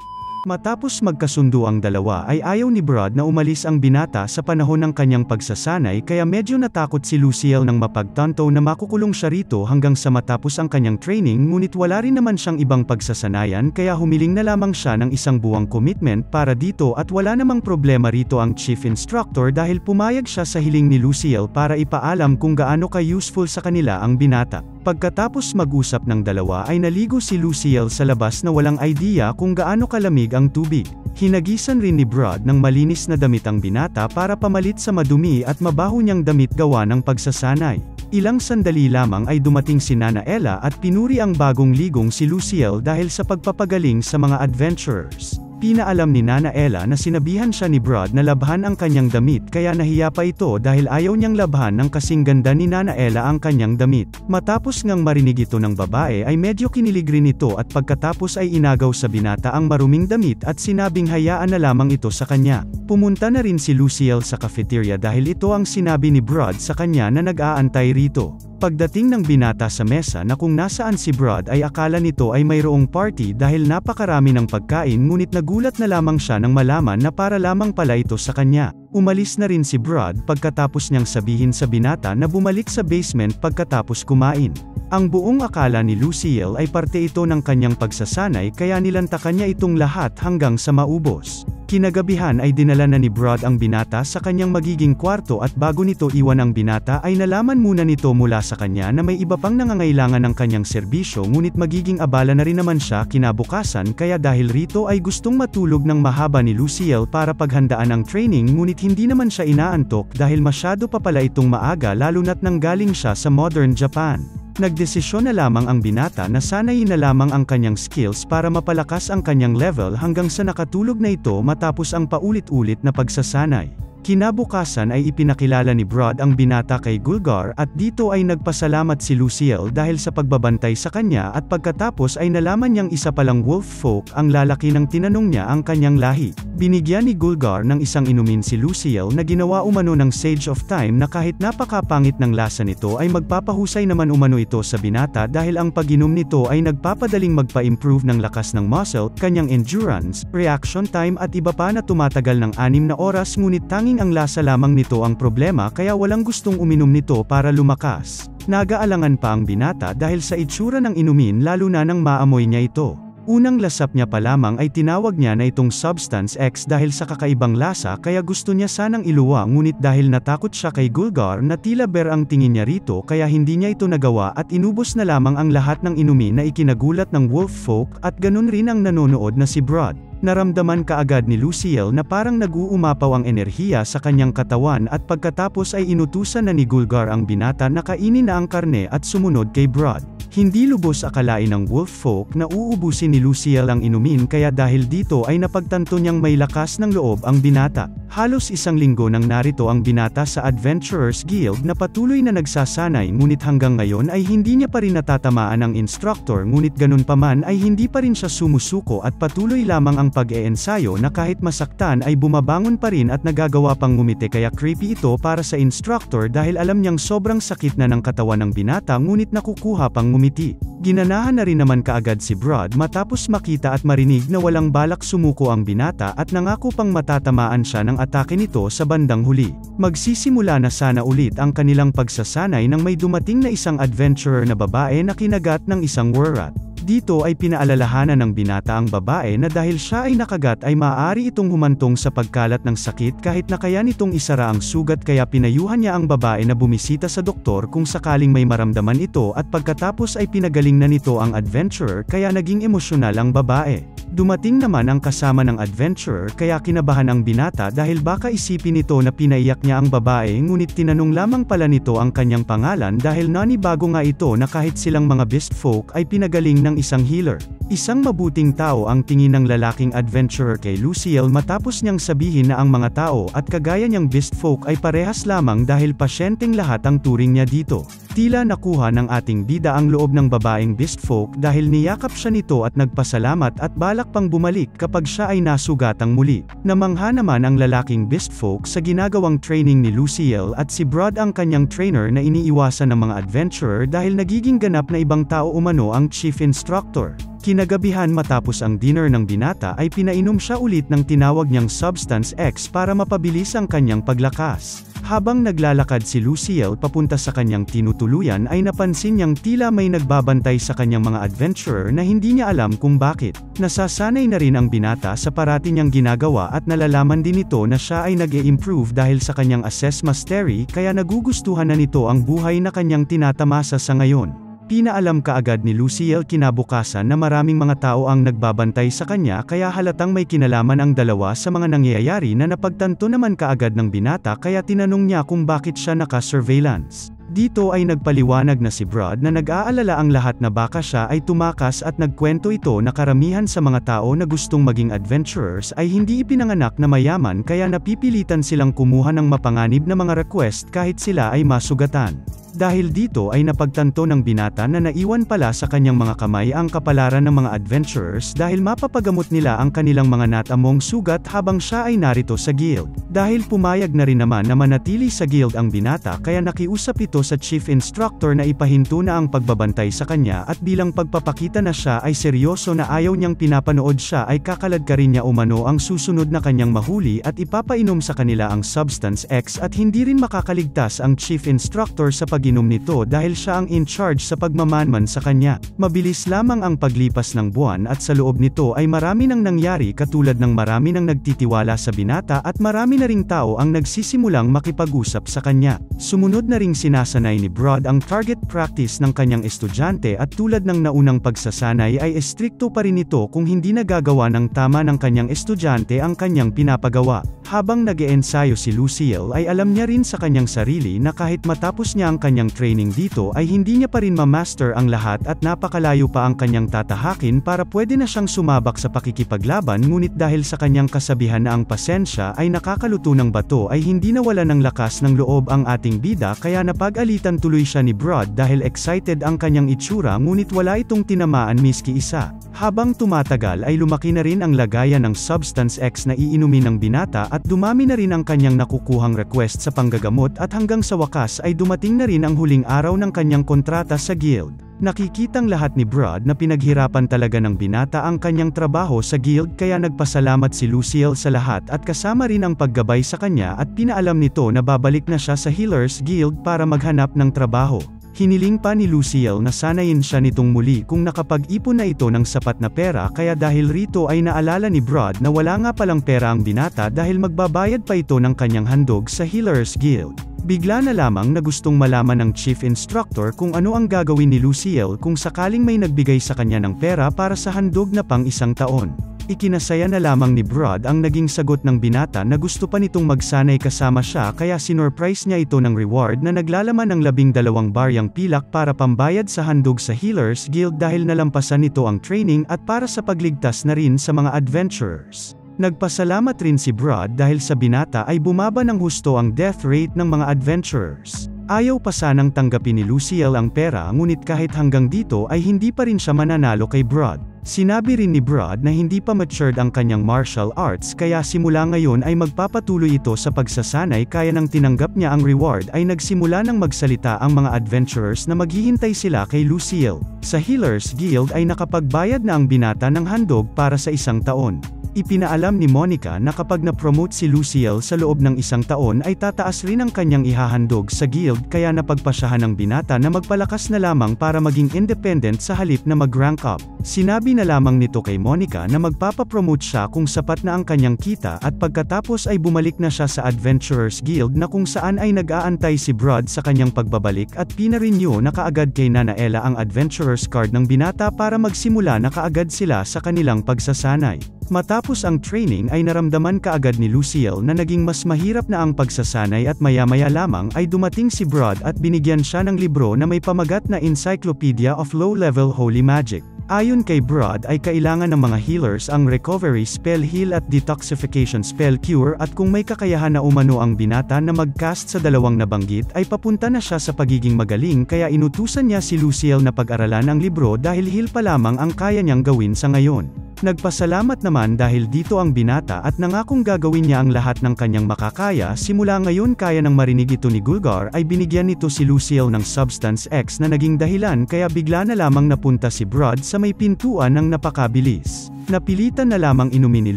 Matapos magkasundo ang dalawa ay ayaw ni Brod na umalis ang binata sa panahon ng kanyang pagsasanay kaya medyo natakot si Luciel nang mapagtanto na makukulong siya rito hanggang sa matapos ang kanyang training ngunit wala rin naman siyang ibang pagsasanayan kaya humiling na lamang siya ng isang buwang commitment para dito at wala namang problema rito ang chief instructor dahil pumayag siya sa hiling ni Luciel para ipaalam kung gaano ka-useful sa kanila ang binata. Pagkatapos mag-usap ng dalawa ay naligo si Luciel sa labas na walang idea kung gaano kalamig ang tubig. Hinagisan rin ni Brod ng malinis na damit ang binata para pamalit sa madumi at mabaho niyang damit gawa ng pagsasanay. Ilang sandali lamang ay dumating si Nana Ella at pinuri ang bagong ligong si Luciel dahil sa pagpapagaling sa mga adventurers. Pinaalam ni Nana Ella na sinabihan siya ni Brod na labhan ang kanyang damit kaya nahiya pa ito dahil ayaw niyang labhan ng kasing ganda ni Nana Ella ang kanyang damit. Matapos ngang marinig ito ng babae ay medyo kinilig rin ito at pagkatapos ay inagaw sa binata ang maruming damit at sinabing hayaan na lamang ito sa kanya. Pumunta na rin si Luciel sa cafeteria dahil ito ang sinabi ni Brod sa kanya na nag-aantay rito. Pagdating ng binata sa mesa na kung nasaan si Brod ay akala nito ay mayroong party dahil napakarami ng pagkain ngunit nagulat na lamang siya nang malaman na para lamang pala ito sa kanya. Umalis na rin si Brod pagkatapos niyang sabihin sa binata na bumalik sa basement pagkatapos kumain. Ang buong akala ni Luciel ay parte ito ng kanyang pagsasanay kaya nilantakan niya itong lahat hanggang sa maubos. Kinagabihan ay dinala na ni Brod ang binata sa kanyang magiging kwarto at bago nito iwan ang binata ay nalaman muna nito mula sa kanya na may iba pang nangangailangan ng kanyang serbisyo ngunit magiging abala na rin naman siya kinabukasan kaya dahil rito ay gustong matulog ng mahaba ni Luciel para paghandaan ang training ngunit hindi naman siya inaantok dahil masyado pa pala itong maaga lalo na't nanggaling siya sa modern Japan. Nagdesisyon na lamang ang binata na sanayin na lamang ang kanyang skills para mapalakas ang kanyang level hanggang sa nakatulog na ito matapos ang paulit-ulit na pagsasanay. Kinabukasan ay ipinakilala ni Brod ang binata kay Gulgar at dito ay nagpasalamat si Luciel dahil sa pagbabantay sa kanya at pagkatapos ay nalaman niyang isa palang wolf folk ang lalaki nang tinanong niya ang kanyang lahi. Binigyan ni Gulgar ng isang inumin si Luciel na ginawa umano ng Sage of Time na kahit napakapangit ng lasa nito ay magpapahusay naman umano ito sa binata dahil ang pag-inom nito ay nagpapadaling magpa-improve ng lakas ng muscle, kanyang endurance, reaction time at iba pa na tumatagal ng 6 na oras ngunit tanging ang lasa lamang nito ang problema kaya walang gustong uminom nito para lumakas. Nag-aalangan pa ang binata dahil sa itsura ng inumin lalo na nang maamoy niya ito. Unang lasap niya pa lamang ay tinawag niya na itong Substance X dahil sa kakaibang lasa kaya gusto niya sanang iluwa ngunit dahil natakot siya kay Gulgar na tila bear ang tingin niya rito kaya hindi niya ito nagawa at inubos na lamang ang lahat ng inumin na ikinagulat ng wolf folk at ganun rin ang nanonood na si Brod. Naramdaman kaagad ni Luciel na parang nag-uumapaw ang enerhiya sa kanyang katawan at pagkatapos ay inutusan na ni Gulgar ang binata na kainin na ang karne at sumunod kay Brod. Hindi lubos akalain ng wolf folk na uubusin ni Luciel ang inumin kaya dahil dito ay napagtanto niyang may lakas ng loob ang binata. Halos 1 linggo nang narito ang binata sa Adventurers Guild na patuloy na nagsasanay ngunit hanggang ngayon ay hindi niya pa rin natatamaan ang instructor ngunit ganun pa man ay hindi pa rin siya sumusuko at patuloy lamang ang pag-eensayo na kahit masaktan ay bumabangon pa rin at nagagawa pang ngumiti kaya creepy ito para sa instructor dahil alam niyang sobrang sakit na ng katawan ng binata ngunit nakukuha pang ngumiti. Ginanahan na rin naman kaagad si Brod matapos makita at marinig na walang balak sumuko ang binata at nangako pang matatamaan siya ng atake nito sa bandang huli. Magsisimula na sana ulit ang kanilang pagsasanay nang may dumating na isang adventurer na babae na kinagat ng isang werewolf. Dito ay pinaalalahanan ng binata ang babae na dahil siya ay nakagat ay maaari itong humantong sa pagkalat ng sakit kahit na kaya nitong isara ang sugat kaya pinayuhan niya ang babae na bumisita sa doktor kung sakaling may maramdaman ito at pagkatapos ay pinagaling na nito ang adventurer kaya naging emosyonal ang babae. Dumating naman ang kasama ng adventurer kaya kinabahan ang binata dahil baka isipin nito na pinaiyak niya ang babae ngunit tinanong lamang pala nito ang kanyang pangalan dahil nanibago nga ito na kahit silang mga beast folk ay pinagaling ng isang healer. Isang mabuting tao ang tingin ng lalaking adventurer kay Luciel matapos niyang sabihin na ang mga tao at kagaya niyang beast folk ay parehas lamang dahil pasyenteng lahat ang turing niya dito. Tila nakuha ng ating bida ang loob ng babaeng beast folk dahil niyakap siya nito at nagpasalamat at balak pang bumalik kapag siya ay nasugatang muli. Namangha naman ang lalaking beast folk sa ginagawang training ni Luciel at si Brod ang kanyang trainer na iniiwasan ng mga adventurer dahil nagiging ganap na ibang tao umano ang chief instructor. Kinagabihan matapos ang dinner ng binata ay pinainom siya ulit ng tinawag niyang Substance X para mapabilis ang kanyang paglakas. Habang naglalakad si Luciel papunta sa kanyang tinutuluyan ay napansin niyang tila may nagbabantay sa kanyang mga adventurer na hindi niya alam kung bakit. Nasasanay na rin ang binata sa parati niyang ginagawa at nalalaman din nito na siya ay nag-e-improve dahil sa kanyang assess mastery kaya nagugustuhan na nito ang buhay na kanyang tinatamasa sa ngayon. Pinaalam kaagad ni Luciel kinabukasan na maraming mga tao ang nagbabantay sa kanya kaya halatang may kinalaman ang dalawa sa mga nangyayari na napagtanto naman kaagad ng binata kaya tinanong niya kung bakit siya naka-surveillance. Dito ay nagpaliwanag na si Brod na nag-aalala ang lahat na baka siya ay tumakas at nagkwento ito na karamihan sa mga tao na gustong maging adventurers ay hindi ipinanganak na mayaman kaya napipilitan silang kumuha ng mapanganib na mga request kahit sila ay masugatan. Dahil dito ay napagtanto ng binata na naiwan pala sa kanyang mga kamay ang kapalaran ng mga adventurers dahil mapapagamot nila ang kanilang mga natamong sugat habang siya ay narito sa guild. Dahil pumayag na rin naman na manatili sa guild ang binata kaya nakiusap ito sa chief instructor na ipahinto na ang pagbabantay sa kanya at bilang pagpapakita na siya ay seryoso na ayaw niyang pinapanood siya ay kakaladkarin niya umano ang susunod na kanyang mahuli at ipapainom sa kanila ang Substance X at hindi rin makakaligtas ang chief instructor sa pag-inom nito dahil siya ang in charge sa pagmamanman sa kanya. Mabilis lamang ang paglipas ng buwan at sa loob nito ay marami nang nangyari katulad ng marami nang nagtitiwala sa binata at marami na ring tao ang nagsisimulang makipag-usap sa kanya. Sumunod na ring sinasanay ni Brod ang target practice ng kanyang estudyante at tulad ng naunang pagsasanay ay estrikto pa rin ito kung hindi nagagawa ng tama ng kanyang estudyante ang kanyang pinapagawa. Habang nag-eensayo si Lucille ay alam niya rin sa kanyang sarili na kahit matapos niya ang kanyang training dito ay hindi niya pa rin ma-master ang lahat at napakalayo pa ang kanyang tatahakin para pwede na siyang sumabak sa pakikipaglaban, ngunit dahil sa kanyang kasabihan na ang pasensya ay nakakaluto ng bato ay hindi nawala ng lakas ng loob ang ating bida, kaya napag-alitan tuloy siya ni Brod dahil excited ang kanyang itsura ngunit wala itong tinamaan miski isa. Habang tumatagal ay lumaki na rin ang lagayan ng Substance X na iinumin ng binata at dumami na rin ang kanyang nakukuhang request sa panggagamot at hanggang sa wakas ay dumating na rin ang huling araw ng kanyang kontrata sa guild. Nakikitang lahat ni Brod na pinaghirapan talaga ng binata ang kanyang trabaho sa guild, kaya nagpasalamat si Lucille sa lahat at kasama rin ang paggabay sa kanya at pinaalam nito na babalik na siya sa Healers Guild para maghanap ng trabaho. Hiniling pa ni Lucille na sanayin siya nitong muli kung nakapag-ipon na ito ng sapat na pera, kaya dahil rito ay naalala ni Brod na wala nga palang pera ang binata dahil magbabayad pa ito ng kanyang handog sa Healers Guild. Bigla na lamang na gustong malaman ng Chief Instructor kung ano ang gagawin ni Lucille kung sakaling may nagbigay sa kanya ng pera para sa handog na pang 1 taon. Ikinasaya na lamang ni Brod ang naging sagot ng binata na gusto pa nitong magsanay kasama siya, kaya sinurprise niya ito ng reward na naglalaman ng 12 baryang pilak para pambayad sa handog sa Healers Guild dahil nalampasan nito ang training at para sa pagligtas na rin sa mga adventurers. Nagpasalamat rin si Brod dahil sa binata ay bumaba ng husto ang death rate ng mga adventurers. Ayaw pa sanang tanggapin ni Lucille ang pera, ngunit kahit hanggang dito ay hindi pa rin siya mananalo kay Brod. Sinabi rin ni Brod na hindi pa matured ang kanyang martial arts, kaya simula ngayon ay magpapatuloy ito sa pagsasanay, kaya nang tinanggap niya ang reward ay nagsimula ng magsalita ang mga adventurers na maghihintay sila kay Lucille. Sa Healers Guild ay nakapagbayad na ang binata ng handog para sa 1 taon. Ipinaalam ni Monica na kapag na-promote si Lucille sa loob ng 1 taon ay tataas rin ang kanyang ihahandog sa guild, kaya napagpasyahan ng binata na magpalakas na lamang para maging independent sa halip na mag-rank up. Sinabi na lamang nito kay Monica na magpapapromote siya kung sapat na ang kanyang kita, at pagkatapos ay bumalik na siya sa Adventurers Guild na kung saan ay nag-aantay si Brod sa kanyang pagbabalik, at pinarenew na kaagad kay Nana Ella ang Adventurers card ng binata para magsimula na kaagad sila sa kanilang pagsasanay. Matapos ang training ay naramdaman kaagad ni Lucille na naging mas mahirap na ang pagsasanay, at maya-maya lamang ay dumating si Brod at binigyan siya ng libro na may pamagat na Encyclopedia of Low-Level Holy Magic. Ayon kay Brod ay kailangan ng mga healers ang Recovery Spell Heal at Detoxification Spell Cure, at kung may kakayahan na umano ang binata na mag-cast sa dalawang nabanggit ay papunta na siya sa pagiging magaling, kaya inutusan niya si Lucille na pag-aralan ang libro dahil heal pa lamang ang kaya niyang gawin sa ngayon. Nagpasalamat naman dahil dito ang binata at nangakong gagawin niya ang lahat ng kanyang makakaya. Simula ngayon, kaya nang marinig ito ni Gulgar ay binigyan nito si Lucille ng Substance X na naging dahilan kaya bigla na lamang napunta si Brod sa may pintuan ng napakabilis. Napilitan na lamang inumin ni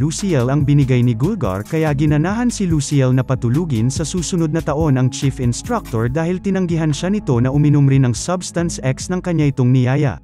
Lucille ang binigay ni Gulgar, kaya ginanahan si Lucille na patulugin sa susunod na taon ang Chief Instructor dahil tinanggihan siya nito na uminom rin ng Substance X ng kanya itong niyaya.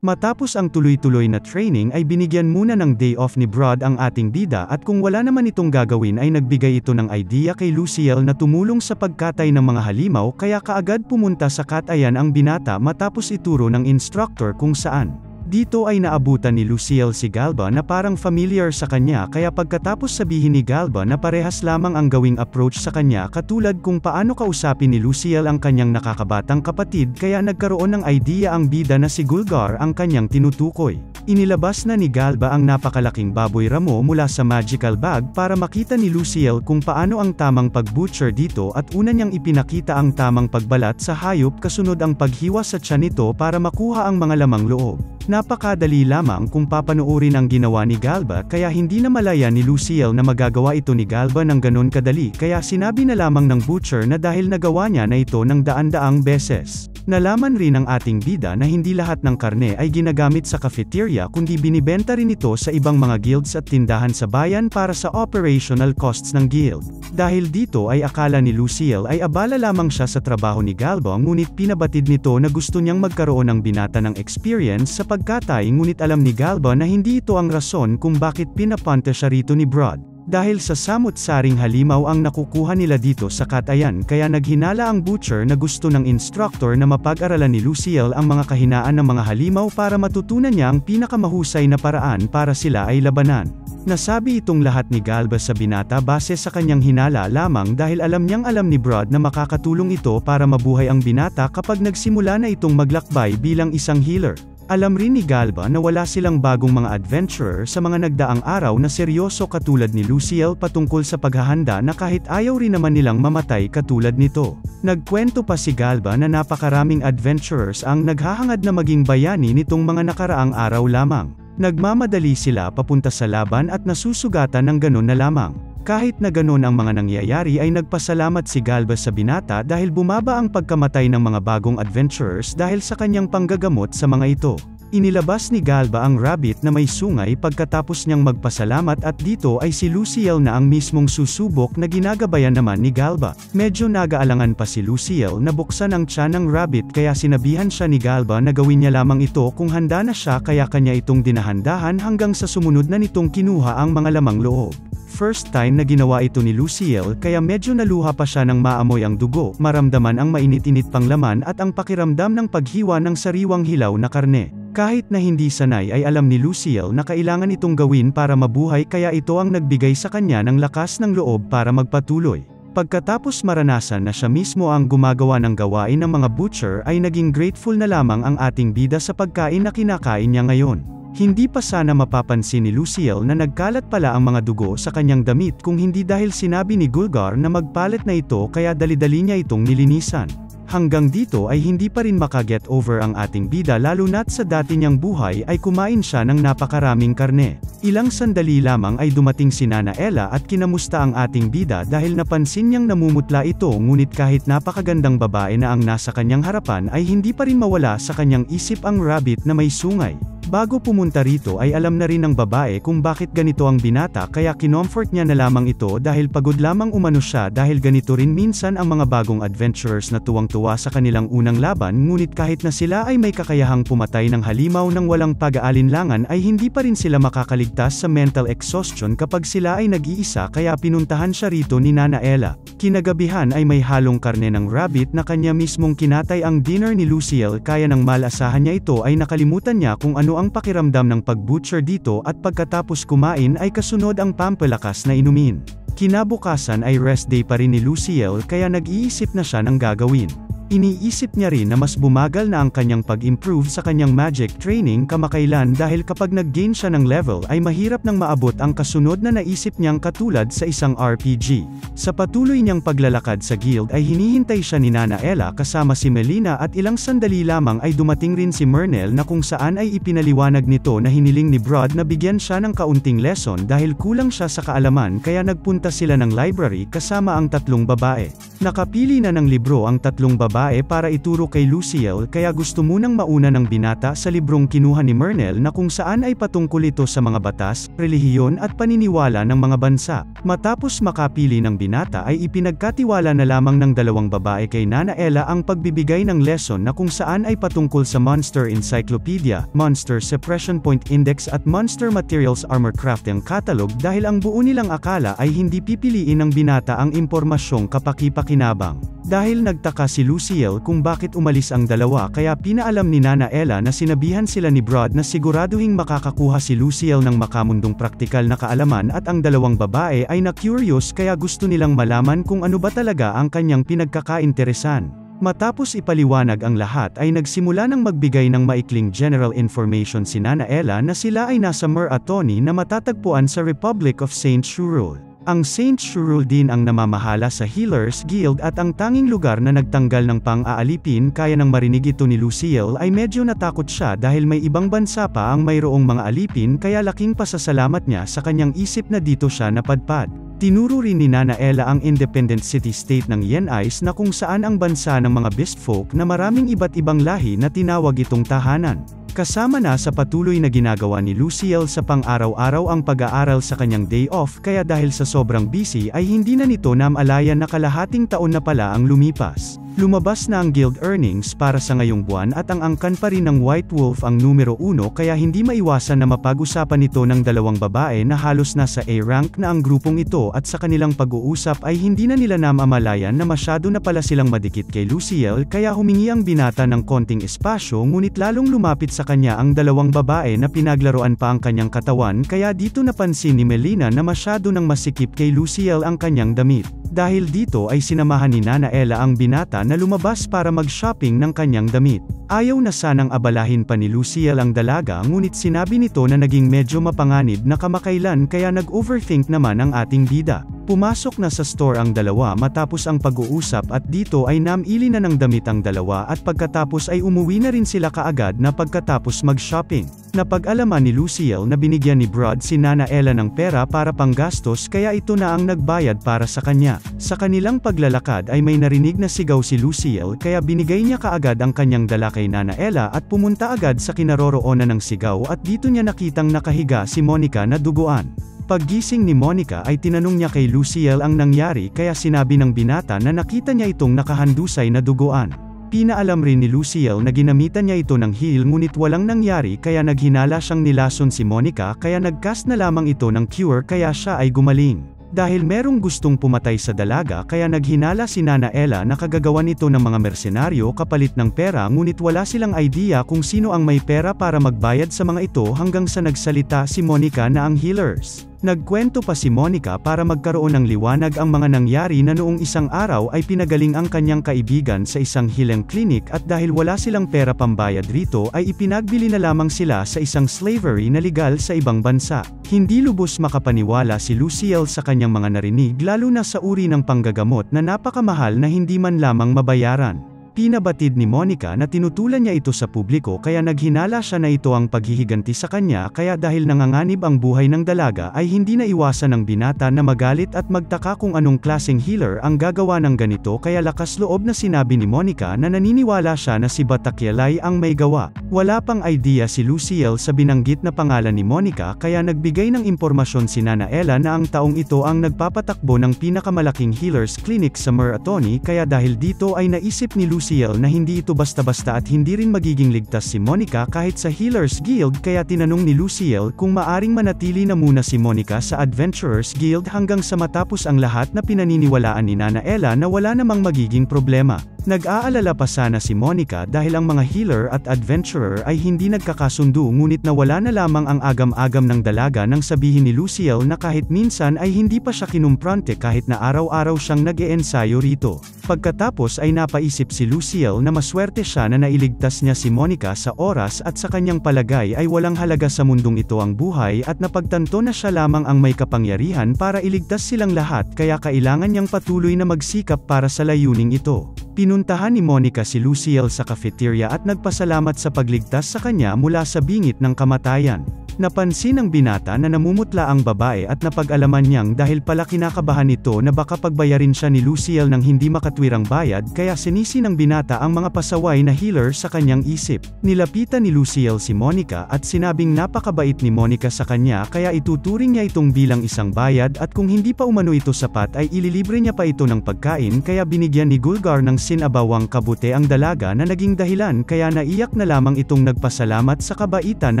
Matapos ang tuloy-tuloy na training ay binigyan muna ng day off ni Brod ang ating bida, at kung wala naman itong gagawin ay nagbigay ito ng idea kay Lucille na tumulong sa pagkatay ng mga halimaw, kaya kaagad pumunta sa katayan ang binata matapos ituro ng instructor kung saan. Dito ay naabutan ni Lucille si Galba na parang familiar sa kanya, kaya pagkatapos sabihin ni Galba na parehas lamang ang gawing approach sa kanya katulad kung paano kausapin ni Lucille ang kanyang nakakabatang kapatid, kaya nagkaroon ng idea ang bida na si Gulgar ang kanyang tinutukoy. Inilabas na ni Galba ang napakalaking baboy ramo mula sa magical bag para makita ni Lucille kung paano ang tamang pag-butcher dito, at una niyang ipinakita ang tamang pagbalat sa hayop kasunod ang paghiwa sa tiyan nito para makuha ang mga lamang loob. Napakadali lamang kung papanoorin ang ginawa ni Galba, kaya hindi na malaya ni Lucille na magagawa ito ni Galba ng ganon kadali, kaya sinabi na lamang ng butcher na dahil nagawa niya na ito ng daan-daang beses. Nalaman rin ng ating bida na hindi lahat ng karne ay ginagamit sa cafeteria kundi binibenta rin ito sa ibang mga guilds at tindahan sa bayan para sa operational costs ng guild. Dahil dito ay akala ni Lucille ay abala lamang siya sa trabaho ni Galba, ngunit pinabatid nito na gusto niyang magkaroon ng binata ng experience sa pagkatay, ngunit alam ni Galba na hindi ito ang rason kung bakit pinapunta siya rito ni Brod. Dahil sa samut-saring halimaw ang nakukuha nila dito sa katayan, kaya naghinala ang butcher na gusto ng instructor na mapag-aralan ni Lucille ang mga kahinaan ng mga halimaw para matutunan niya ang pinakamahusay na paraan para sila ay labanan. Nasabi itong lahat ni Galba sa binata base sa kanyang hinala lamang dahil alam niyang alam ni Brod na makakatulong ito para mabuhay ang binata kapag nagsimula na itong maglakbay bilang isang healer. Alam rin ni Galba na wala silang bagong mga adventurer sa mga nagdaang araw na seryoso katulad ni Luciel patungkol sa paghahanda na kahit ayaw rin naman nilang mamatay katulad nito. Nagkwento pa si Galba na napakaraming adventurers ang naghahangad na maging bayani nitong mga nakaraang araw lamang. Nagmamadali sila papunta sa laban at nasusugatan ng ganon na lamang. Kahit na ganon ang mga nangyayari ay nagpasalamat si Galba sa binata dahil bumaba ang pagkamatay ng mga bagong adventurers dahil sa kanyang panggagamot sa mga ito. Inilabas ni Galba ang rabbit na may sungay pagkatapos niyang magpasalamat at dito ay si Luciel na ang mismong susubok na ginagabayan naman ni Galba. Medyo nagaalangan pa si Luciel na buksan ang tiyan ng rabbit kaya sinabihan siya ni Galba na gawin niya lamang ito kung handa na siya kaya kanya itong dinahandahan hanggang sa sumunod na nitong kinuha ang mga lamang loob. First time na ginawa ito ni Luciel kaya medyo naluha pa siya nang maamoy ang dugo, maramdaman ang mainit-init pang laman at ang pakiramdam ng paghiwa ng sariwang hilaw na karne. Kahit na hindi sanay ay alam ni Luciel na kailangan itong gawin para mabuhay kaya ito ang nagbigay sa kanya ng lakas ng loob para magpatuloy. Pagkatapos maranasan na siya mismo ang gumagawa ng gawain ng mga butcher ay naging grateful na lamang ang ating bida sa pagkain na kinakain niya ngayon. Hindi pa sana mapapansin ni Luciel na nagkalat pala ang mga dugo sa kanyang damit kung hindi dahil sinabi ni Gulgar na magpalit na ito kaya dali-dali niya itong nilinisan. Hanggang dito ay hindi pa rin makaget over ang ating bida lalo na't sa dati niyang buhay ay kumain siya ng napakaraming karne. Ilang sandali lamang ay dumating si Nana Ella at kinamusta ang ating bida dahil napansin niyang namumutla ito ngunit kahit napakagandang babae na ang nasa kanyang harapan ay hindi pa rin mawala sa kanyang isip ang rabbit na may sungay. Bago pumunta rito ay alam na rin ng babae kung bakit ganito ang binata kaya kinomfort niya na lamang ito dahil pagod lamang umano siya dahil ganito rin minsan ang mga bagong adventurers na tuwang-tuwa sa kanilang unang laban ngunit kahit na sila ay may kakayahang pumatay ng halimaw ng walang pag-aalinlangan ay hindi pa rin sila makakaligtas sa mental exhaustion kapag sila ay nag-iisa kaya pinuntahan siya rito ni Nana Ella. Kinagabihan ay may halong karne ng rabbit na kanya mismong kinatay ang dinner ni Luciel kaya nang malasahan niya ito ay nakalimutan niya kung ano ang pakiramdam ng pag-butcher dito at pagkatapos kumain ay kasunod ang pampalakas na inumin. Kinabukasan ay rest day pa rin ni Luciel kaya nag-iisip na siya ng gagawin. Iniisip niya rin na mas bumagal na ang kanyang pag-improve sa kanyang magic training kamakailan dahil kapag nag-gain siya ng level ay mahirap nang maabot ang kasunod na naisip niyang katulad sa isang RPG. Sa patuloy niyang paglalakad sa guild ay hinihintay siya ni Nana Ella kasama si Melina at ilang sandali lamang ay dumating rin si Mernel na kung saan ay ipinaliwanag nito na hiniling ni Brod na bigyan siya ng kaunting lesson dahil kulang siya sa kaalaman kaya nagpunta sila ng library kasama ang tatlong babae. Nakapili na ng libro ang tatlong babae para ituro kay Luciel kaya gusto munang mauna ng binata sa librong kinuha ni Mernel na kung saan ay patungkol ito sa mga batas, relihiyon at paniniwala ng mga bansa. Matapos makapili ng binata ay ipinagkatiwala na lamang ng dalawang babae kay Nana Ella ang pagbibigay ng lesson na kung saan ay patungkol sa Monster Encyclopedia, Monster Suppression Point Index at Monster Materials Armor Crafting Catalog dahil ang buo nilang akala ay hindi pipiliin ng binata ang impormasyong kapakipakinabang. Dahil nagtaka si Luciel kung bakit umalis ang dalawa kaya pinaalam ni Nana Ella na sinabihan sila ni Brod na siguraduhing makakakuha si Luciel ng makamundong praktikal na kaalaman at ang dalawang babae ay na-curious kaya gusto nilang malaman kung ano ba talaga ang kanyang pinagkakainteresan. Matapos ipaliwanag ang lahat ay nagsimula ng magbigay ng maikling general information si Nana Ella na sila ay nasa Mer Atoni na matatagpuan sa Republic of Saint Shurul. Ang Saint Shurul din ang namamahala sa Healers Guild at ang tanging lugar na nagtanggal ng pang-aalipin kaya nang marinig ito ni Luciel ay medyo natakot siya dahil may ibang bansa pa ang mayroong mga alipin kaya laking pasasalamat niya sa kanyang isip na dito siya napadpad. Tinuro rin ni Nana Ella ang independent city-state ng Yenais na kung saan ang bansa ng mga beastfolk na maraming iba't ibang lahi na tinawag itong tahanan. Kasama na sa patuloy na ginagawa ni Luciel sa pang-araw-araw ang pag-aaral sa kanyang day off kaya dahil sa sobrang busy ay hindi na nito namalayan na kalahating taon na pala ang lumipas. Lumabas na ang guild earnings para sa ngayong buwan at ang angkan pa rin ng White Wolf ang numero 1 kaya hindi maiwasan na mapag-usapan ito ng dalawang babae na halos nasa A-rank na ang grupong ito at sa kanilang pag-uusap ay hindi na nila namamalayan na masyado na pala silang madikit kay Luciel kaya humingi ang binata ng konting espasyo ngunit lalong lumapit sa kanya ang dalawang babae na pinaglaruan pa ang kanyang katawan kaya dito napansin ni Melina na masyado nang masikip kay Luciel ang kanyang damit. Dahil dito ay sinamahan ni Nana Ella ang binata na lumabas para mag-shopping ng kanyang damit. Ayaw na sanang abalahin pa ni Luciel ang dalaga ngunit sinabi nito na naging medyo mapanganib na kamakailan kaya nag-overthink naman ang ating bida. Pumasok na sa store ang dalawa matapos ang pag-uusap at dito ay namili na ng damit ang dalawa at pagkatapos ay umuwi na rin sila kaagad na pagkatapos mag-shopping. Napag-alaman ni Luciel na binigyan ni Brad si Nana Ella ng pera para panggastos kaya ito na ang nagbayad para sa kanya. Sa kanilang paglalakad ay may narinig na sigaw si Luciel kaya binigay niya kaagad ang kanyang dala kay Nana Ella at pumunta agad sa kinaroroonan ng sigaw at dito niya nakitang nakahiga si Monica na duguan. Paggising ni Monica ay tinanong niya kay Luciel ang nangyari kaya sinabi ng binata na nakita niya itong nakahandusay na duguan. Pinaalam rin ni Luciel na ginamitan niya ito ng heal ngunit walang nangyari kaya naghinala siyang nilason si Monica kaya nagcast na lamang ito ng cure kaya siya ay gumaling. Dahil merong gustong pumatay sa dalaga kaya naghinala si Nana Ella na kagagawan ito ng mga mersenaryo kapalit ng pera ngunit wala silang idea kung sino ang may pera para magbayad sa mga ito hanggang sa nagsalita si Monica na ang healers. Nagkwento pa si Monica para magkaroon ng liwanag ang mga nangyari na noong isang araw ay pinagaling ang kanyang kaibigan sa isang healing clinic at dahil wala silang pera pambayad rito ay ipinagbili na lamang sila sa isang slavery na legal sa ibang bansa. Hindi lubos makapaniwala si Luciel sa kanyang mga narinig lalo na sa uri ng panggagamot na napakamahal na hindi man lamang mabayaran. Pinabatid ni Monica na tinutulan niya ito sa publiko kaya naghinala siya na ito ang paghihiganti sa kanya kaya dahil nanganganib ang buhay ng dalaga ay hindi na iwasan ng binata na magalit at magtaka kung anong klaseng healer ang gagawa ng ganito kaya lakas loob na sinabi ni Monica na naniniwala siya na si Batakyalay ang may gawa. Wala pang idea si Luciel sa binanggit na pangalan ni Monica kaya nagbigay ng impormasyon si Nana Ella na ang taong ito ang nagpapatakbo ng pinakamalaking healers clinic sa Meratoni kaya dahil dito ay naisip ni Luciel na hindi ito basta-basta at hindi rin magiging ligtas si Monica kahit sa Healers Guild kaya tinanong ni Luciel kung maaring manatili na muna si Monica sa Adventurers Guild hanggang sa matapos ang lahat na pinaniniwalaan ni Nana Ella na wala namang magiging problema. Nag-aalala pa sana si Monica dahil ang mga healer at adventurer ay hindi nagkakasundo ngunit nawala na lamang ang agam-agam ng dalaga nang sabihin ni Luciel na kahit minsan ay hindi pa siya kinumprante kahit na araw-araw siyang nag-e-ensayo rito. Pagkatapos ay napaisip si Luciel na maswerte siya na nailigtas niya si Monica sa oras at sa kanyang palagay ay walang halaga sa mundong ito ang buhay at napagtanto na siya lamang ang may kapangyarihan para iligtas silang lahat kaya kailangan niyang patuloy na magsikap para sa layuning ito. Pinuntahan ni Monica si Luciel sa cafeteria at nagpasalamat sa pagligtas sa kanya mula sa bingit ng kamatayan. Napansin ng binata na namumutla ang babae at napag-alaman niyang dahil pala kinakabahan nito na baka pagbayarin siya ni Luciel ng hindi makatwirang bayad kaya sinisi ng binata ang mga pasaway na healer sa kanyang isip. Nilapitan ni Luciel si Monica at sinabing napakabait ni Monica sa kanya kaya ituturing niya itong bilang isang bayad at kung hindi pa umano ito sapat ay ililibre niya pa ito ng pagkain kaya binigyan ni Gulgar ng sinabawang kabute ang dalaga na naging dahilan kaya naiyak na lamang itong nagpasalamat sa kabaitan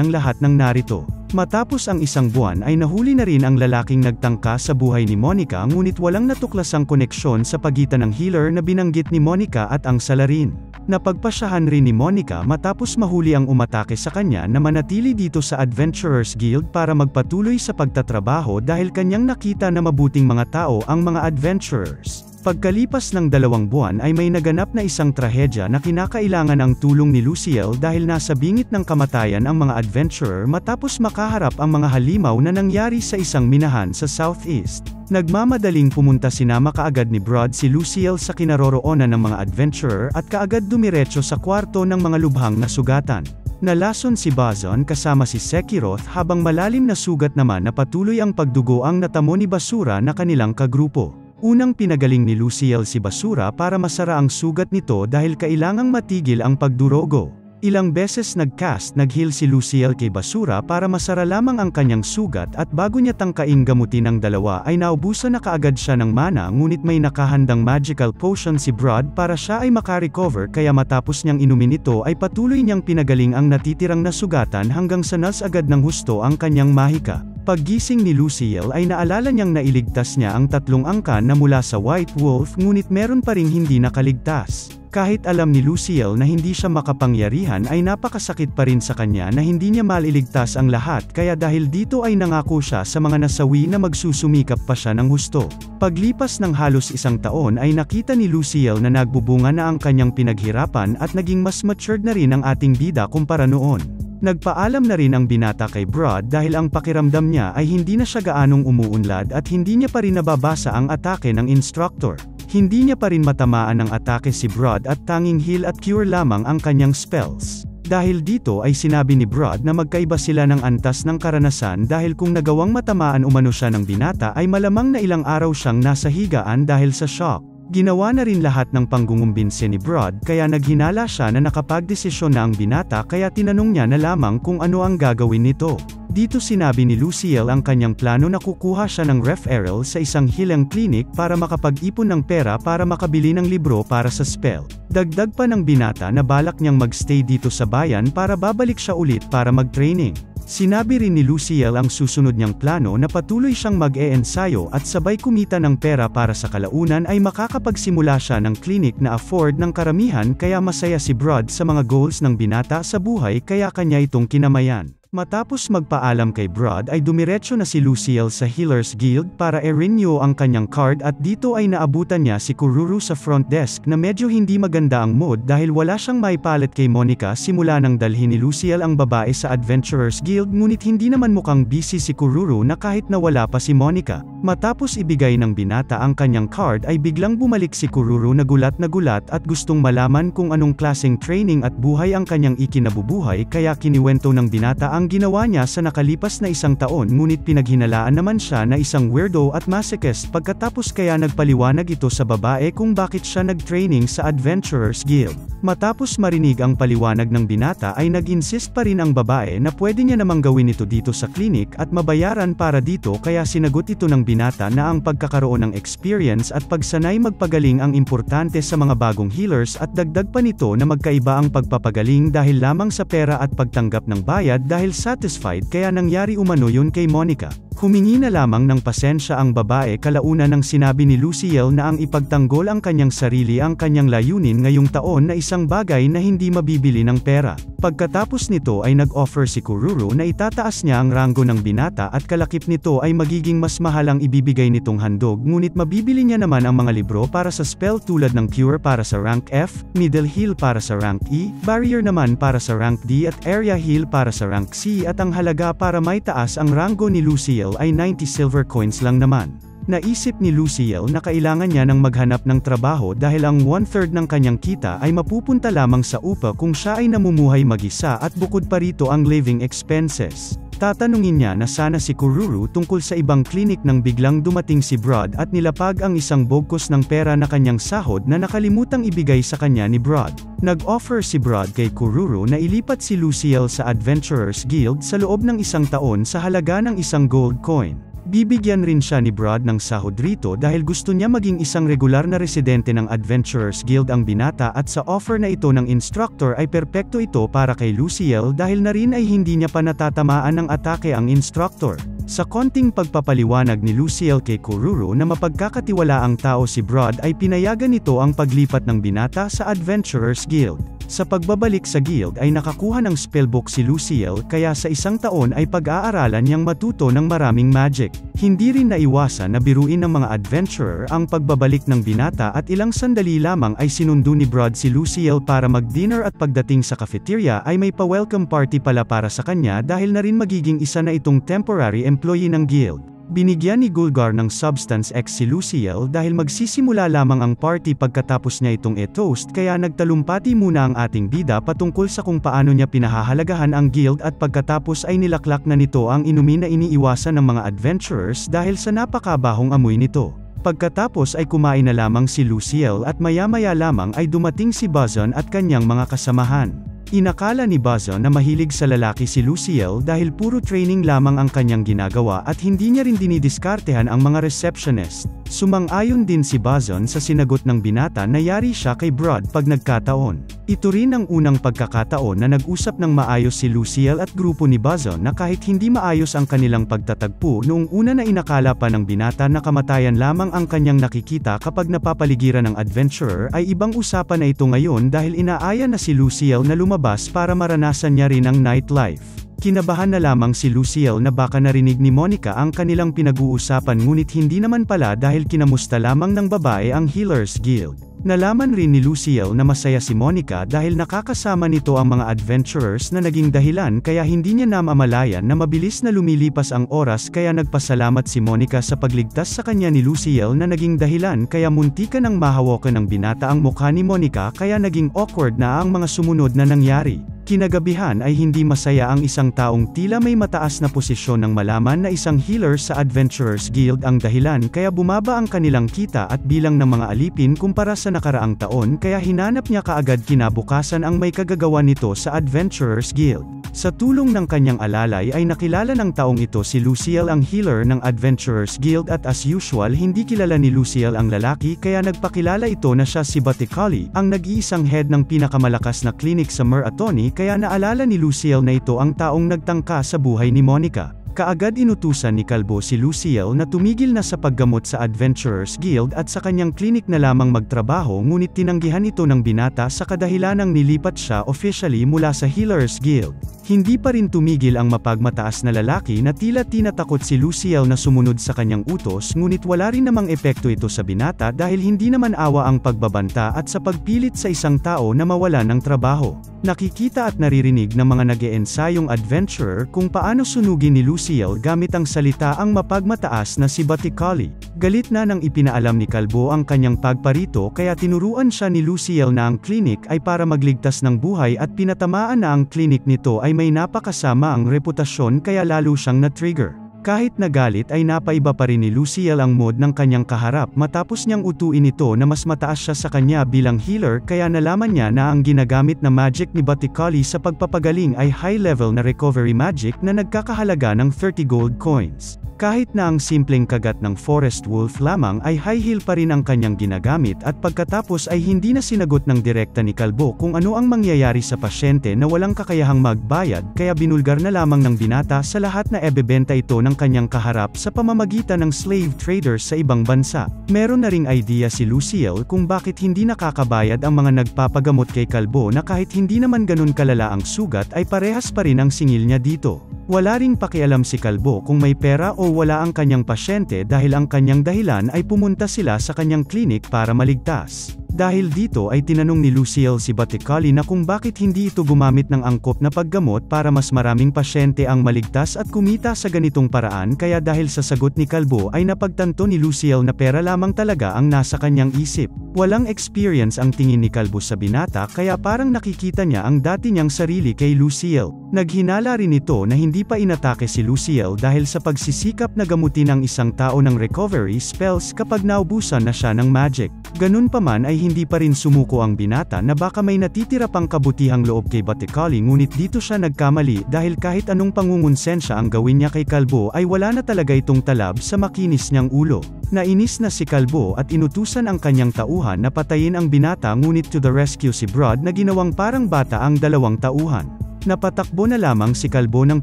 ng lahat ng narito. Matapos ang isang buwan ay nahuli na rin ang lalaking nagtangka sa buhay ni Monica ngunit walang natuklasang koneksyon sa pagitan ng healer na binanggit ni Monica at ang salarin. Napagpasyahan rin ni Monica matapos mahuli ang umatake sa kanya na manatili dito sa Adventurers Guild para magpatuloy sa pagtatrabaho dahil kanyang nakita na mabuting mga tao ang mga adventurers. Pagkalipas ng 2 buwan ay may naganap na isang trahedya na kinakailangan ang tulong ni Luciel dahil nasa bingit ng kamatayan ang mga adventurer matapos makaharap ang mga halimaw na nangyari sa isang minahan sa Southeast. Nagmamadaling pumunta sinama kaagad ni Brad si Luciel sa kinaroroonan ng mga adventurer at kaagad dumiretso sa kwarto ng mga lubhang na sugatan. Nalason si Bazon kasama si Sekiroth habang malalim na sugat naman na patuloy ang pagdugo ang natamo ni Basura na kanilang kagrupo. Unang pinagaling ni Luciel si Basura para masara ang sugat nito dahil kailangang matigil ang pagdurogo. Ilang beses nag-heal si Luciel kay Basura para masara lamang ang kanyang sugat at bago niya tangkaing gamutin ang dalawa ay naubusan na kaagad siya ng mana ngunit may nakahandang magical potion si Brod para siya ay makarecover kaya matapos niyang inumin ito ay patuloy niyang pinagaling ang natitirang nasugatan hanggang sa nas agad ng husto ang kanyang mahika. Paggising ni Luciel ay naalala niyang nailigtas niya ang 3 angkan na mula sa White Wolf ngunit meron pa ring hindi nakaligtas. Kahit alam ni Luciel na hindi siya makapangyarihan ay napakasakit pa rin sa kanya na hindi niya maliligtas ang lahat kaya dahil dito ay nangako siya sa mga nasawi na magsusumikap pa siya ng husto. Paglipas ng halos 1 taon ay nakita ni Luciel na nagbubunga na ang kanyang pinaghirapan at naging mas matured na rin ang ating bida kumpara noon. Nagpaalam na rin ang binata kay Brod dahil ang pakiramdam niya ay hindi na siya gaanong umuunlad at hindi niya pa rin nababasa ang atake ng instructor. Hindi niya pa rin matamaan ng atake si Brod at tanging heal at cure lamang ang kanyang spells. Dahil dito ay sinabi ni Brod na magkaiba sila ng antas ng karanasan dahil kung nagawang matamaan umano siya ng binata ay malamang na ilang araw siyang nasa higaan dahil sa shock. Ginawa na rin lahat ng panggungumbinse ni Brod kaya naghinala siya na nakapagdesisyon na ang binata kaya tinanong niya na lamang kung ano ang gagawin nito. Dito sinabi ni Luciel ang kanyang plano na kukuha siya ng referral sa isang healing clinic para makapag-ipon ng pera para makabili ng libro para sa spell. Dagdag pa ng binata na balak niyang magstay dito sa bayan para babalik siya ulit para mag-training. Sinabi rin ni Luciel ang susunod niyang plano na patuloy siyang mag-e-ensayo at sabay kumita ng pera para sa kalaunan ay makakapagsimula siya ng clinic na afford ng karamihan kaya masaya si Brod sa mga goals ng binata sa buhay kaya kanya itong kinamayan. Matapos magpaalam kay Brod ay dumiretso na si Luciel sa Healers Guild para i-renew ang kanyang card at dito ay naabutan niya si Kururu sa front desk na medyo hindi maganda ang mood dahil wala siyang maipalit kay Monica simula nang dalhin ni Luciel ang babae sa Adventurers Guild ngunit hindi naman mukhang busy si Kururu na kahit na wala pa si Monica. Matapos ibigay ng binata ang kanyang card ay biglang bumalik si Kururu na gulat at gustong malaman kung anong klaseng training at buhay ang kanyang ikinabubuhay kaya kiniwento ng binata ang ginawa niya sa nakalipas na 1 taon ngunit pinaghinalaan naman siya na isang weirdo at masochist pagkatapos kaya nagpaliwanag ito sa babae kung bakit siya nag-training sa Adventurers Guild. Matapos marinig ang paliwanag ng binata ay nag-insist pa rin ang babae na pwede niya namang gawin ito dito sa clinic at mabayaran para dito kaya sinagot ito ng binata na ang pagkakaroon ng experience at pagsanay magpagaling ang importante sa mga bagong healers at dagdag pa nito na magkaiba ang pagpapagaling dahil lamang sa pera at pagtanggap ng bayad dahil satisfied kaya nangyari umano yun kay Monica. Humingi na lamang ng pasensya ang babae kalauna nang sinabi ni Luciel na ang ipagtanggol ang kanyang sarili ang kanyang layunin ngayong taon na isang bagay na hindi mabibili ng pera. Pagkatapos nito ay nag-offer si Kururu na itataas niya ang ranggo ng binata at kalakip nito ay magiging mas mahal ang ibibigay nitong handog ngunit mabibili niya naman ang mga libro para sa spell tulad ng Cure para sa rank F, Middle Heal para sa rank E, Barrier naman para sa rank D at Area Heal para sa rank C at ang halaga para may taas ang ranggo ni Luciel ay 90 silver coins lang naman. Naisip ni Luciel na kailangan niya ng maghanap ng trabaho dahil ang 1/3 ng kanyang kita ay mapupunta lamang sa upa kung siya ay namumuhay mag-isa at bukod pa rito ang living expenses. Tatanungin niya na sana si Kururu tungkol sa ibang klinik nang biglang dumating si Brod at nilapag ang isang bogkos ng pera na kanyang sahod na nakalimutang ibigay sa kanya ni Brod. Nag-offer si Brod kay Kururu na ilipat si Luciel sa Adventurers Guild sa loob ng 1 taon sa halaga ng 1 gold coin. Bibigyan rin siya ni Brod ng sahod rito dahil gusto niya maging isang regular na residente ng Adventurers Guild ang binata at sa offer na ito ng instructor ay perpekto ito para kay Luciel dahil na rin ay hindi niya pa natatamaan ng atake ang instructor. Sa konting pagpapaliwanag ni Luciel kay Kururu na mapagkakatiwalaang tao si Brod ay pinayagan nito ang paglipat ng binata sa Adventurers Guild. Sa pagbabalik sa guild ay nakakuha ng spellbook si Luciel kaya sa 1 taon ay pag-aaralan niyang matuto ng maraming magic. Hindi rin naiwasan na biruin ng mga adventurer ang pagbabalik ng binata at ilang sandali lamang ay sinundo ni Brod si Luciel para mag-dinner at pagdating sa cafeteria ay may pa-welcome party pala para sa kanya dahil na rin magiging isa na itong temporary employee ng guild. Binigyan ni Gulgar ng Substance X si Luciel dahil magsisimula lamang ang party pagkatapos niya itong e-toast kaya nagtalumpati muna ang ating bida patungkol sa kung paano niya pinahahalagahan ang guild at pagkatapos ay nilaklak na nito ang inumin na iniiwasan ng mga adventurers dahil sa napakabahong amoy nito. Pagkatapos ay kumain na lamang si Luciel at maya-maya lamang ay dumating si Buzzon at kanyang mga kasamahan. Inakala ni Buzzo na mahilig sa lalaki si Luciel dahil puro training lamang ang kanyang ginagawa at hindi niya rin dinidiskartehan ang mga receptionist. Sumang-ayon din si Buzzo sa sinagot ng binata na yari siya kay Brad pag nagkataon. Ito rin ang unang pagkakataon na nag-usap ng maayos si Luciel at grupo ni Buzzo na kahit hindi maayos ang kanilang pagtatagpo noong una na inakala pa ng binata na kamatayan lamang ang kanyang nakikita kapag napapaligiran ng adventurer ay ibang usapan na ito ngayon dahil inaaya na si Luciel na lumabas para maranasan niya rin ang nightlife. Kinabahan na lamang si Luciel na baka narinig ni Monica ang kanilang pinag-uusapan ngunit hindi naman pala dahil kinamusta lamang ng babae ang Healers Guild. Nalaman rin ni Luciel na masaya si Monica dahil nakakasama nito ang mga adventurers na naging dahilan kaya hindi niya namamalayan na mabilis na lumilipas ang oras kaya nagpasalamat si Monica sa pagligtas sa kanya ni Luciel na naging dahilan kaya muntikan ang mahawakan ng binata ang mukha ni Monica kaya naging awkward na ang mga sumunod na nangyari. Kinagabihan ay hindi masaya ang isang taong tila may mataas na posisyon nang malaman na isang healer sa Adventurers Guild ang dahilan kaya bumaba ang kanilang kita at bilang ng mga alipin kumpara sa nakaraang taon kaya hinanap niya kaagad kinabukasan ang may kagagawa nito sa Adventurers Guild. Sa tulong ng kanyang alalay ay nakilala ng taong ito si Luciel ang healer ng Adventurers Guild at as usual hindi kilala ni Luciel ang lalaki kaya nagpakilala ito na siya si Batikali, ang nag-iisang head ng pinakamalakas na clinic sa Meratoni kaya naalala ni Luciel na ito ang taong nagtangka sa buhay ni Monica. Kaagad inutusan ni Kalbo si Luciel na tumigil na sa paggamot sa Adventurers Guild at sa kanyang klinik na lamang magtrabaho ngunit tinanggihan ito ng binata sa kadahilanang nilipat siya officially mula sa Healers Guild. Hindi pa rin tumigil ang mapagmataas na lalaki na tila tinatakot si Luciel na sumunod sa kanyang utos ngunit wala rin namang epekto ito sa binata dahil hindi naman awa ang pagbabanta at sa pagpilit sa isang tao na mawala ng trabaho. Nakikita at naririnig ng mga nag-eensayong adventurer kung paano sunugin ni Luciel gamit ang salita ang mapagmataas na si Batikali. Galit na nang ipinaalam ni Kalbo ang kanyang pagparito kaya tinuruan siya ni Luciel na ang klinik ay para magligtas ng buhay at pinatamaan na ang klinik nito ay may napakasama ang reputasyon kaya lalo siyang na-trigger. Kahit nagalit ay napaiba pa rin ni Luciel ang mood ng kanyang kaharap matapos niyang utuin ito na mas mataas siya sa kanya bilang healer kaya nalaman niya na ang ginagamit na magic ni Batikali sa pagpapagaling ay high-level na recovery magic na nagkakahalaga ng 30 gold coins. Kahit na ang simpleng kagat ng forest wolf lamang ay high heal pa rin ang kanyang ginagamit at pagkatapos ay hindi na sinagot ng direkta ni Kalbo kung ano ang mangyayari sa pasyente na walang kakayahang magbayad kaya binulgar na lamang ng binata sa lahat na ebebenta ito ng kanyang kaharap sa pamamagitan ng slave traders sa ibang bansa. Meron na ring idea si Luciel kung bakit hindi nakakabayad ang mga nagpapagamot kay Kalbo na kahit hindi naman ganun kalala ang sugat ay parehas pa rin ang singil niya dito. Wala ring pakialam si Kalbo kung may pera o wala ang kanyang pasyente dahil ang kanyang dahilan ay pumunta sila sa kanyang klinik para maligtas. Dahil dito ay tinanong ni Luciel si Batikali na kung bakit hindi ito gumamit ng angkop na paggamot para mas maraming pasyente ang maligtas at kumita sa ganitong paraan kaya dahil sa sagot ni Kalbo ay napagtanto ni Luciel na pera lamang talaga ang nasa kanyang isip. Walang experience ang tingin ni Kalbo sa binata kaya parang nakikita niya ang dati niyang sarili kay Luciel. Naghinala rin ito na hindi pa inatake si Luciel dahil sa pagsisikap na gamutin ang isang tao ng recovery spells kapag naubusan na siya ng magic. Ganun pa man ay hindi pa rin sumuko ang binata na baka may natitira pang kabutihang loob kay Batikali ngunit dito siya nagkamali dahil kahit anong pangungonsensya ang gawin niya kay Kalbo ay wala na talaga itong talab sa makinis niyang ulo. Nainis na si Kalbo at inutusan ang kanyang tauhan na patayin ang binata ngunit to the rescue si Brad na ginawang parang bata ang dalawang tauhan. Napatakbo na lamang si Kalbo nang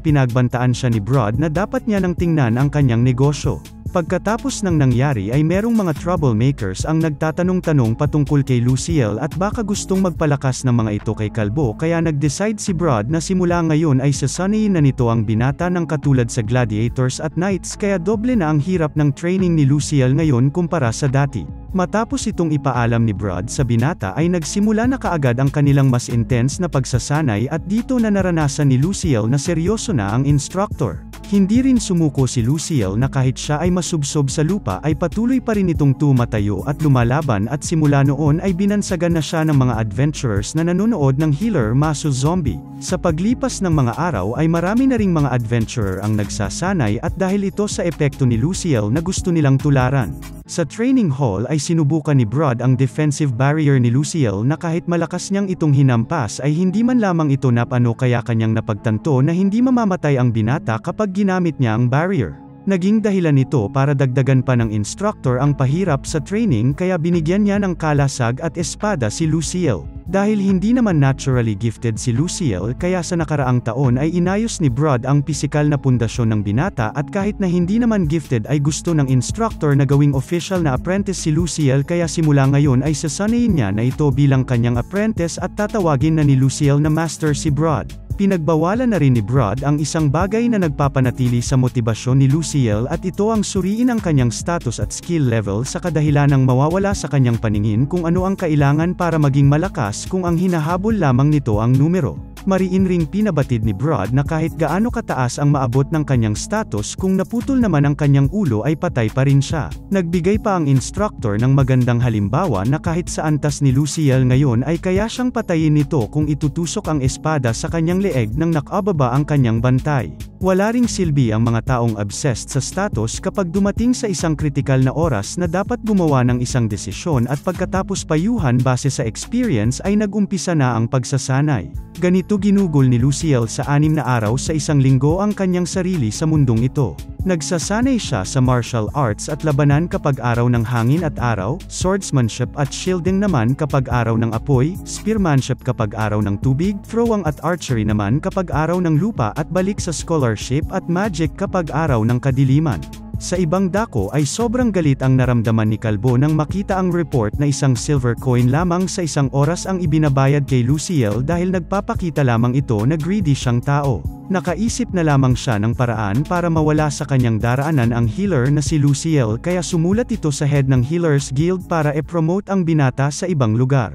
pinagbantaan siya ni Brad na dapat niya nang tingnan ang kanyang negosyo. Pagkatapos ng nangyari ay merong mga troublemakers ang nagtatanong-tanong patungkol kay Luciel at baka gustong magpalakas ng mga ito kay Kalbo kaya nag-decide si Brad na simula ngayon ay sasanayin na nito ang binata ng katulad sa gladiators at knights kaya doble na ang hirap ng training ni Luciel ngayon kumpara sa dati. Matapos itong ipaalam ni Brad sa binata ay nagsimula na kaagad ang kanilang mas intense na pagsasanay at dito na naranasan ni Luciel na seryoso na ang instructor. Hindi rin sumuko si Luciel na kahit siya ay masubsob sa lupa ay patuloy pa rin itong tumatayo at lumalaban at simula noon ay binansagan na siya ng mga adventurers na nanonood ng Healer vs Zombie. Sa paglipas ng mga araw ay marami na ring mga adventurer ang nagsasanay at dahil ito sa epekto ni Luciel na gusto nilang tularan. Sa training hall ay sinubukan ni Brod ang defensive barrier ni Luciel na kahit malakas niyang itong hinampas ay hindi man lamang ito napano kaya kanyang napagtanto na hindi mamamatay ang binata kapag ginamit niya ang barrier. Naging dahilan nito para dagdagan pa ng instructor ang pahirap sa training kaya binigyan niya ng kalasag at espada si Luciel. Dahil hindi naman naturally gifted si Luciel kaya sa nakaraang taon ay inayos ni Brod ang pisikal na pundasyon ng binata at kahit na hindi naman gifted ay gusto ng instructor na gawing official na apprentice si Luciel kaya simula ngayon ay sasanayin niya na ito bilang kanyang apprentice at tatawagin na ni Luciel na master si Brod. Pinagbawalan na rin ni Brod ang isang bagay na nagpapanatili sa motibasyon ni Luciel at ito ang suriin ang kanyang status at skill level sa kadahilanang mawawala sa kanyang paningin kung ano ang kailangan para maging malakas kung ang hinahabol lamang nito ang numero. Mariin ring pinabatid ni Brod na kahit gaano kataas ang maabot ng kanyang status kung naputol naman ang kanyang ulo ay patay pa rin siya. Nagbigay pa ang instructor ng magandang halimbawa na kahit sa antas ni Luciel ngayon ay kaya siyang patayin nito kung itutusok ang espada sa kanyang leeg nang nakababa ang kanyang bantay. Wala ring silbi ang mga taong obsessed sa status kapag dumating sa isang kritikal na oras na dapat gumawa ng isang desisyon at pagkatapos payuhan base sa experience ay nag-umpisa na ang pagsasanay. Ganito ginugol ni Luciel sa 6 na araw sa isang linggo ang kanyang sarili sa mundong ito. Nagsasanay siya sa martial arts at labanan kapag araw ng hangin at araw, swordsmanship at shielding naman kapag araw ng apoy, spearmanship kapag araw ng tubig, throwing at archery naman kapag araw ng lupa at balik sa scholarship at magic kapag araw ng kadiliman. Sa ibang dako ay sobrang galit ang naramdaman ni Kalbo nang makita ang report na isang silver coin lamang sa isang oras ang ibinabayad kay Luciel dahil nagpapakita lamang ito na greedy siyang tao. Nakaisip na lamang siya ng paraan para mawala sa kanyang daraanan ang healer na si Luciel kaya sumulat ito sa head ng Healers Guild para e-promote ang binata sa ibang lugar.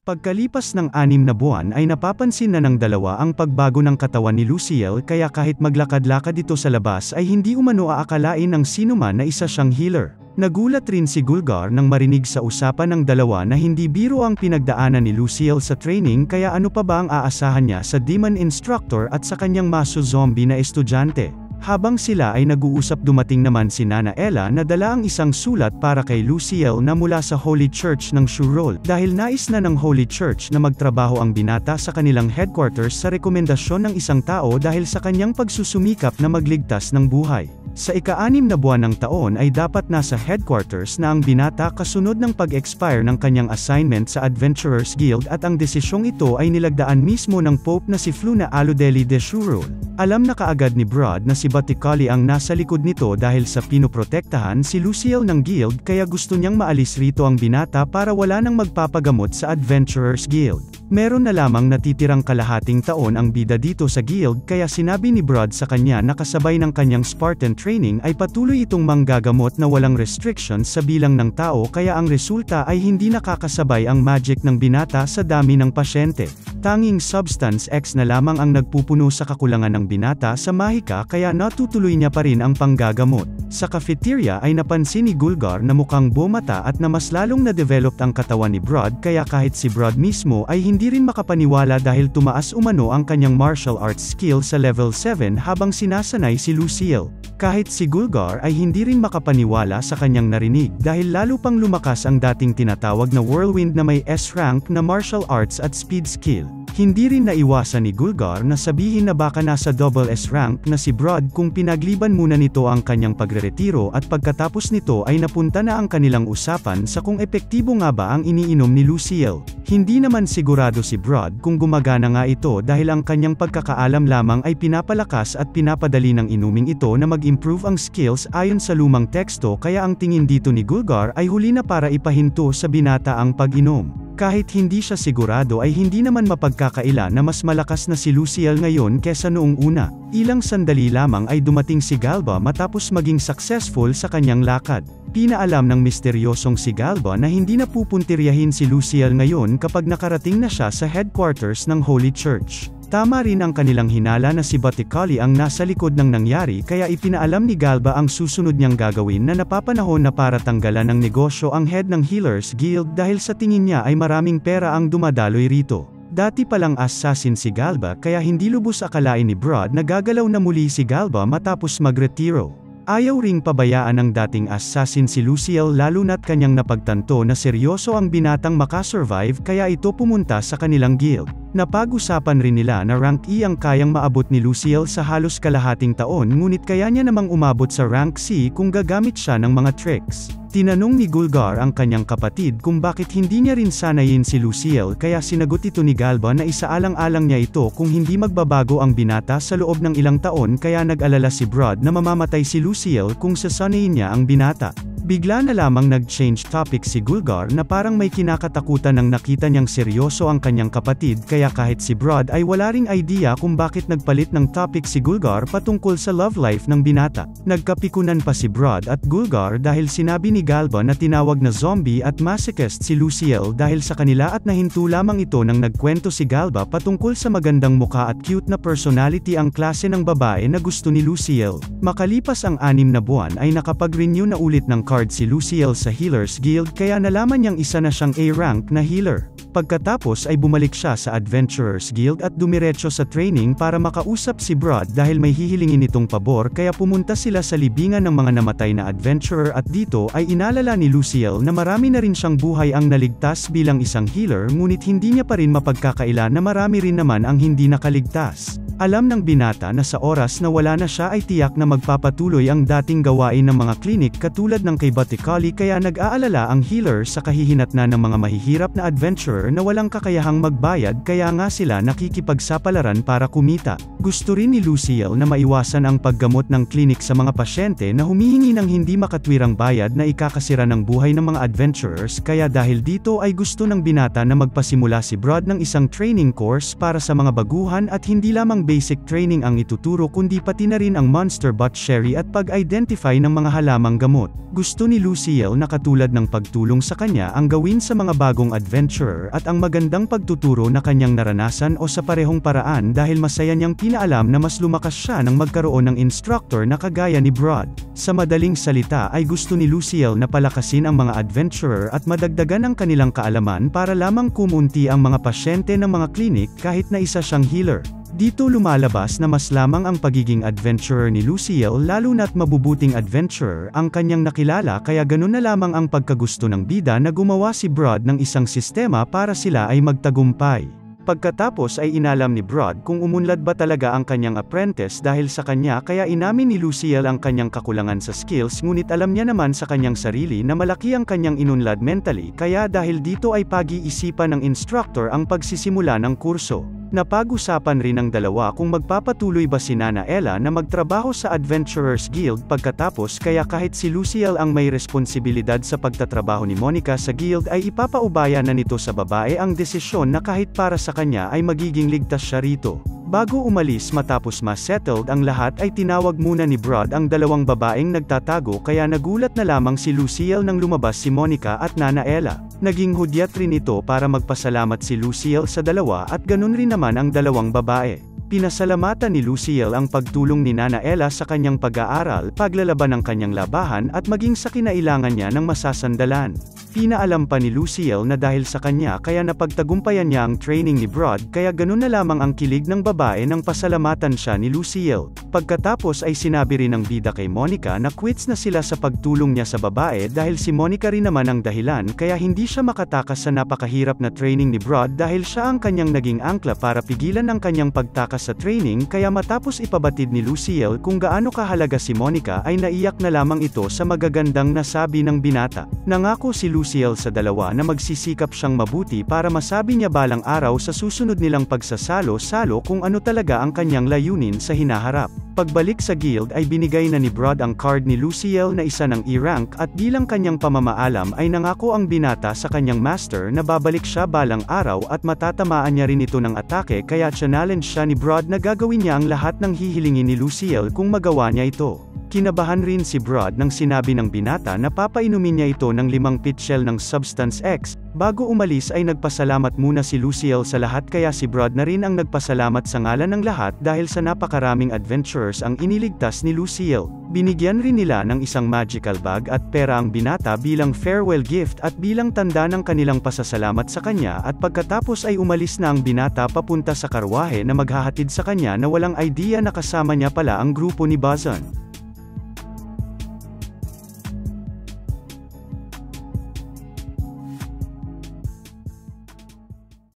Pagkalipas ng 6 na buwan ay napapansin na ng dalawa ang pagbago ng katawan ni Luciel kaya kahit maglakad-lakad ito sa labas ay hindi umano aakalain ng sinuman na isa siyang healer. Nagulat rin si Gulgar nang marinig sa usapan ng dalawa na hindi biro ang pinagdaanan ni Luciel sa training kaya ano pa ba ang aasahan niya sa demon instructor at sa kanyang maso zombie na estudyante. Habang sila ay nag-uusap dumating naman si Nana Ella na dala ang isang sulat para kay Luciel na mula sa Holy Church ng Shurol dahil nais na ng Holy Church na magtrabaho ang binata sa kanilang headquarters sa rekomendasyon ng isang tao dahil sa kanyang pagsusumikap na magligtas ng buhay. Sa ika-6 na buwan ng taon ay dapat nasa headquarters na ang binata kasunod ng pag-expire ng kanyang assignment sa Adventurers Guild at ang desisyong ito ay nilagdaan mismo ng Pope na si Fluna Aludeli de Shurol. Alam na kaagad ni Brod na si Baticali ang nasa likod nito dahil sa pinoprotektahan si Luciel ng Guild kaya gusto niyang maalis rito ang binata para wala nang magpapagamot sa Adventurers Guild. Meron na lamang natitirang kalahating taon ang bida dito sa Guild kaya sinabi ni Brod sa kanya na kasabay ng kanyang Spartan training ay patuloy itong manggagamot na walang restrictions sa bilang ng tao kaya ang resulta ay hindi nakakasabay ang magic ng binata sa dami ng pasyente. Tanging Substance X na lamang ang nagpupuno sa kakulangan ng binata sa Mahika kaya natutuloy niya pa rin ang panggagamot. Sa cafeteria ay napansin ni Gulgar na mukhang bumata at na mas lalong na-developed ang katawan ni Brod kaya kahit si Brod mismo ay hindi rin makapaniwala dahil tumaas umano ang kanyang martial arts skill sa level 7 habang sinasanay si Luciel. Kahit si Gulgar ay hindi rin makapaniwala sa kanyang narinig dahil lalo pang lumakas ang dating tinatawag na whirlwind na may S-rank na martial arts at speed skill. Hindi rin naiwasan ni Gulgar na sabihin na baka nasa double S-rank na si Brod kung pinagliban muna nito ang kanyang pagreretiro at pagkatapos nito ay napunta na ang kanilang usapan sa kung epektibo nga ba ang iniinom ni Luciel. Hindi naman sigurado si Brod kung gumagana nga ito dahil ang kanyang pagkakaalam lamang ay pinapalakas at pinapadali ng inuming ito na mag-improve ang skills ayon sa lumang teksto kaya ang tingin dito ni Gulgar ay huli na para ipahinto sa binata ang pag-inom. Kahit hindi siya sigurado ay hindi naman mapagkakaila na mas malakas na si Luciel ngayon kesa noong una. Ilang sandali lamang ay dumating si Galba matapos maging successful sa kanyang lakad. Pinaalam ng misteryosong si Galba na hindi na pupuntiryahin si Luciel ngayon kapag nakarating na siya sa headquarters ng Holy Church. Tama rin ang kanilang hinala na si Boticali ang nasa likod ng nangyari kaya ipinaalam ni Galba ang susunod niyang gagawin na napapanahon na para tanggalan ng negosyo ang head ng Healers Guild dahil sa tingin niya ay maraming pera ang dumadaloy rito. Dati palang assassin si Galba kaya hindi lubos akalain ni Brod na gagalaw na muli si Galba matapos magretiro. Ayaw ring pabayaan ng dating assassin si Luciel lalo na't kanyang napagtanto na seryoso ang binatang makasurvive kaya ito pumunta sa kanilang guild. Napag-usapan rin nila na rank E ang kayang maabot ni Luciel sa halos kalahating taon ngunit kaya niya namang umabot sa rank C kung gagamit siya ng mga tricks. Tinanong ni Gulgar ang kanyang kapatid kung bakit hindi niya rin sanayin si Luciel kaya sinagot ito ni Galba na isaalang-alang niya ito kung hindi magbabago ang binata sa loob ng ilang taon kaya nag-alala si Brod na mamamatay si Luciel kung sasanayin niya ang binata. Bigla na lamang nag-change topic si Gulgar na parang may kinakatakutan nang nakita niyang seryoso ang kanyang kapatid kaya kahit si Brod ay wala ring idea kung bakit nagpalit ng topic si Gulgar patungkol sa love life ng binata. Nagkapikunan pa si Brod at Gulgar dahil sinabi ni Galba na tinawag na zombie at masochist si Luciel dahil sa kanila at nahinto lamang ito nang nagkwento si Galba patungkol sa magandang muka at cute na personality ang klase ng babae na gusto ni Luciel. Makalipas ang 6 na buwan ay nakapag-renew na ulit ng card si Luciel sa Healers Guild kaya nalaman niyang isa na siyang A-rank na healer. Pagkatapos ay bumalik siya sa Adventurers Guild at dumiretso sa training para makausap si Brod dahil may hihilingin itong pabor kaya pumunta sila sa libingan ng mga namatay na adventurer at dito ay inalala ni Luciel na marami na rin siyang buhay ang naligtas bilang isang healer ngunit hindi niya pa rin mapagkakaila na marami rin naman ang hindi nakaligtas. Alam ng binata na sa oras na wala na siya ay tiyak na magpapatuloy ang dating gawain ng mga klinik katulad ng kay Boticali kaya nag-aalala ang healer sa kahihinatnan ng mga mahihirap na adventurer na walang kakayahang magbayad kaya nga sila nakikipagsapalaran para kumita. Gusto rin ni Luciel na maiwasan ang paggamot ng klinik sa mga pasyente na humihingi ng hindi makatwirang bayad na ikakasira ng buhay ng mga adventurers kaya dahil dito ay gusto ng binata na magpasimula si Brod ng isang training course para sa mga baguhan at hindi lamang basic training ang ituturo kundi pati na rin ang monster bot sherry at pag-identify ng mga halamang gamot. Gusto ni Luciel na katulad ng pagtulong sa kanya ang gawin sa mga bagong adventurer at ang magandang pagtuturo na kanyang naranasan o sa parehong paraan dahil masaya niyang pinaalam na mas lumakas siya nang magkaroon ng instructor na kagaya ni Brod. Sa madaling salita ay gusto ni Luciel na palakasin ang mga adventurer at madagdagan ang kanilang kaalaman para lamang kumunti ang mga pasyente ng mga klinik kahit na isa siyang healer. Dito lumalabas na mas lamang ang pagiging adventurer ni Luciel lalo na't mabubuting adventurer ang kanyang nakilala kaya ganun na lamang ang pagkagusto ng bida na gumawa si Brod ng isang sistema para sila ay magtagumpay. Pagkatapos ay inalam ni Brod kung umunlad ba talaga ang kanyang apprentice dahil sa kanya kaya inamin ni Luciel ang kanyang kakulangan sa skills ngunit alam niya naman sa kanyang sarili na malaki ang kanyang inunlad mentally kaya dahil dito ay pag-iisipan ng instructor ang pagsisimula ng kurso. Napag-usapan rin ng dalawa kung magpapatuloy ba si Nana Ella na magtrabaho sa Adventurers Guild pagkatapos kaya kahit si Luciel ang may responsibilidad sa pagtatrabaho ni Monica sa guild ay ipapaubaya na nito sa babae ang desisyon na kahit para sa kanya ay magiging ligtas siya rito. Bago umalis matapos ma-settled ang lahat ay tinawag muna ni Brod ang dalawang babaeng nagtatago kaya nagulat na lamang si Luciel nang lumabas si Monica at Nana Ella. Naging hudyat rin ito para magpasalamat si Luciel sa dalawa at ganun rin naman ang dalawang babae. Pinasalamatan ni Luciel ang pagtulong ni Nana Ella sa kanyang pag-aaral, paglalaban ng kanyang labahan at maging sa kinailangan niya ng masasandalan. Pinaalam pa ni Luciel na dahil sa kanya kaya napagtagumpayan niya ang training ni Brod kaya ganun na lamang ang kilig ng babae nang pasalamatan siya ni Luciel. Pagkatapos ay sinabi rin ng bida kay Monica na quits na sila sa pagtulong niya sa babae dahil si Monica rin naman ang dahilan kaya hindi siya makatakas sa napakahirap na training ni Brod dahil siya ang kanyang naging angkla para pigilan ang kanyang pagtakas sa training kaya matapos ipabatid ni Luciel kung gaano kahalaga si Monica ay naiyak na lamang ito sa magagandang nasabi ng binata. Nangako si Luciel sa dalawa na magsisikap siyang mabuti para masabi niya balang araw sa susunod nilang pagsasalo-salo kung ano talaga ang kanyang layunin sa hinaharap. Pagbalik sa guild ay binigay na ni Brod ang card ni Luciel na isa ng E-rank at bilang kanyang pamamaalam ay nangako ang binata sa kanyang master na babalik siya balang araw at matatamaan niya rin ito ng atake kaya challenge siya ni Brod na gagawin niya ang lahat ng hihilingin ni Luciel kung magawa niya ito. Kinabahan rin si Brad nang sinabi ng binata na papainumin niya ito ng 5 pitchel ng Substance X. Bago umalis ay nagpasalamat muna si Lucille sa lahat, kaya si Brad na rin ang nagpasalamat sa ngalan ng lahat dahil sa napakaraming adventures ang iniligtas ni Lucille. Binigyan rin nila ng isang magical bag at pera ang binata bilang farewell gift at bilang tanda ng kanilang pasasalamat sa kanya, at pagkatapos ay umalis na ang binata papunta sa karwahe na maghahatid sa kanya na walang idea na kasama niya pala ang grupo ni Buzzon.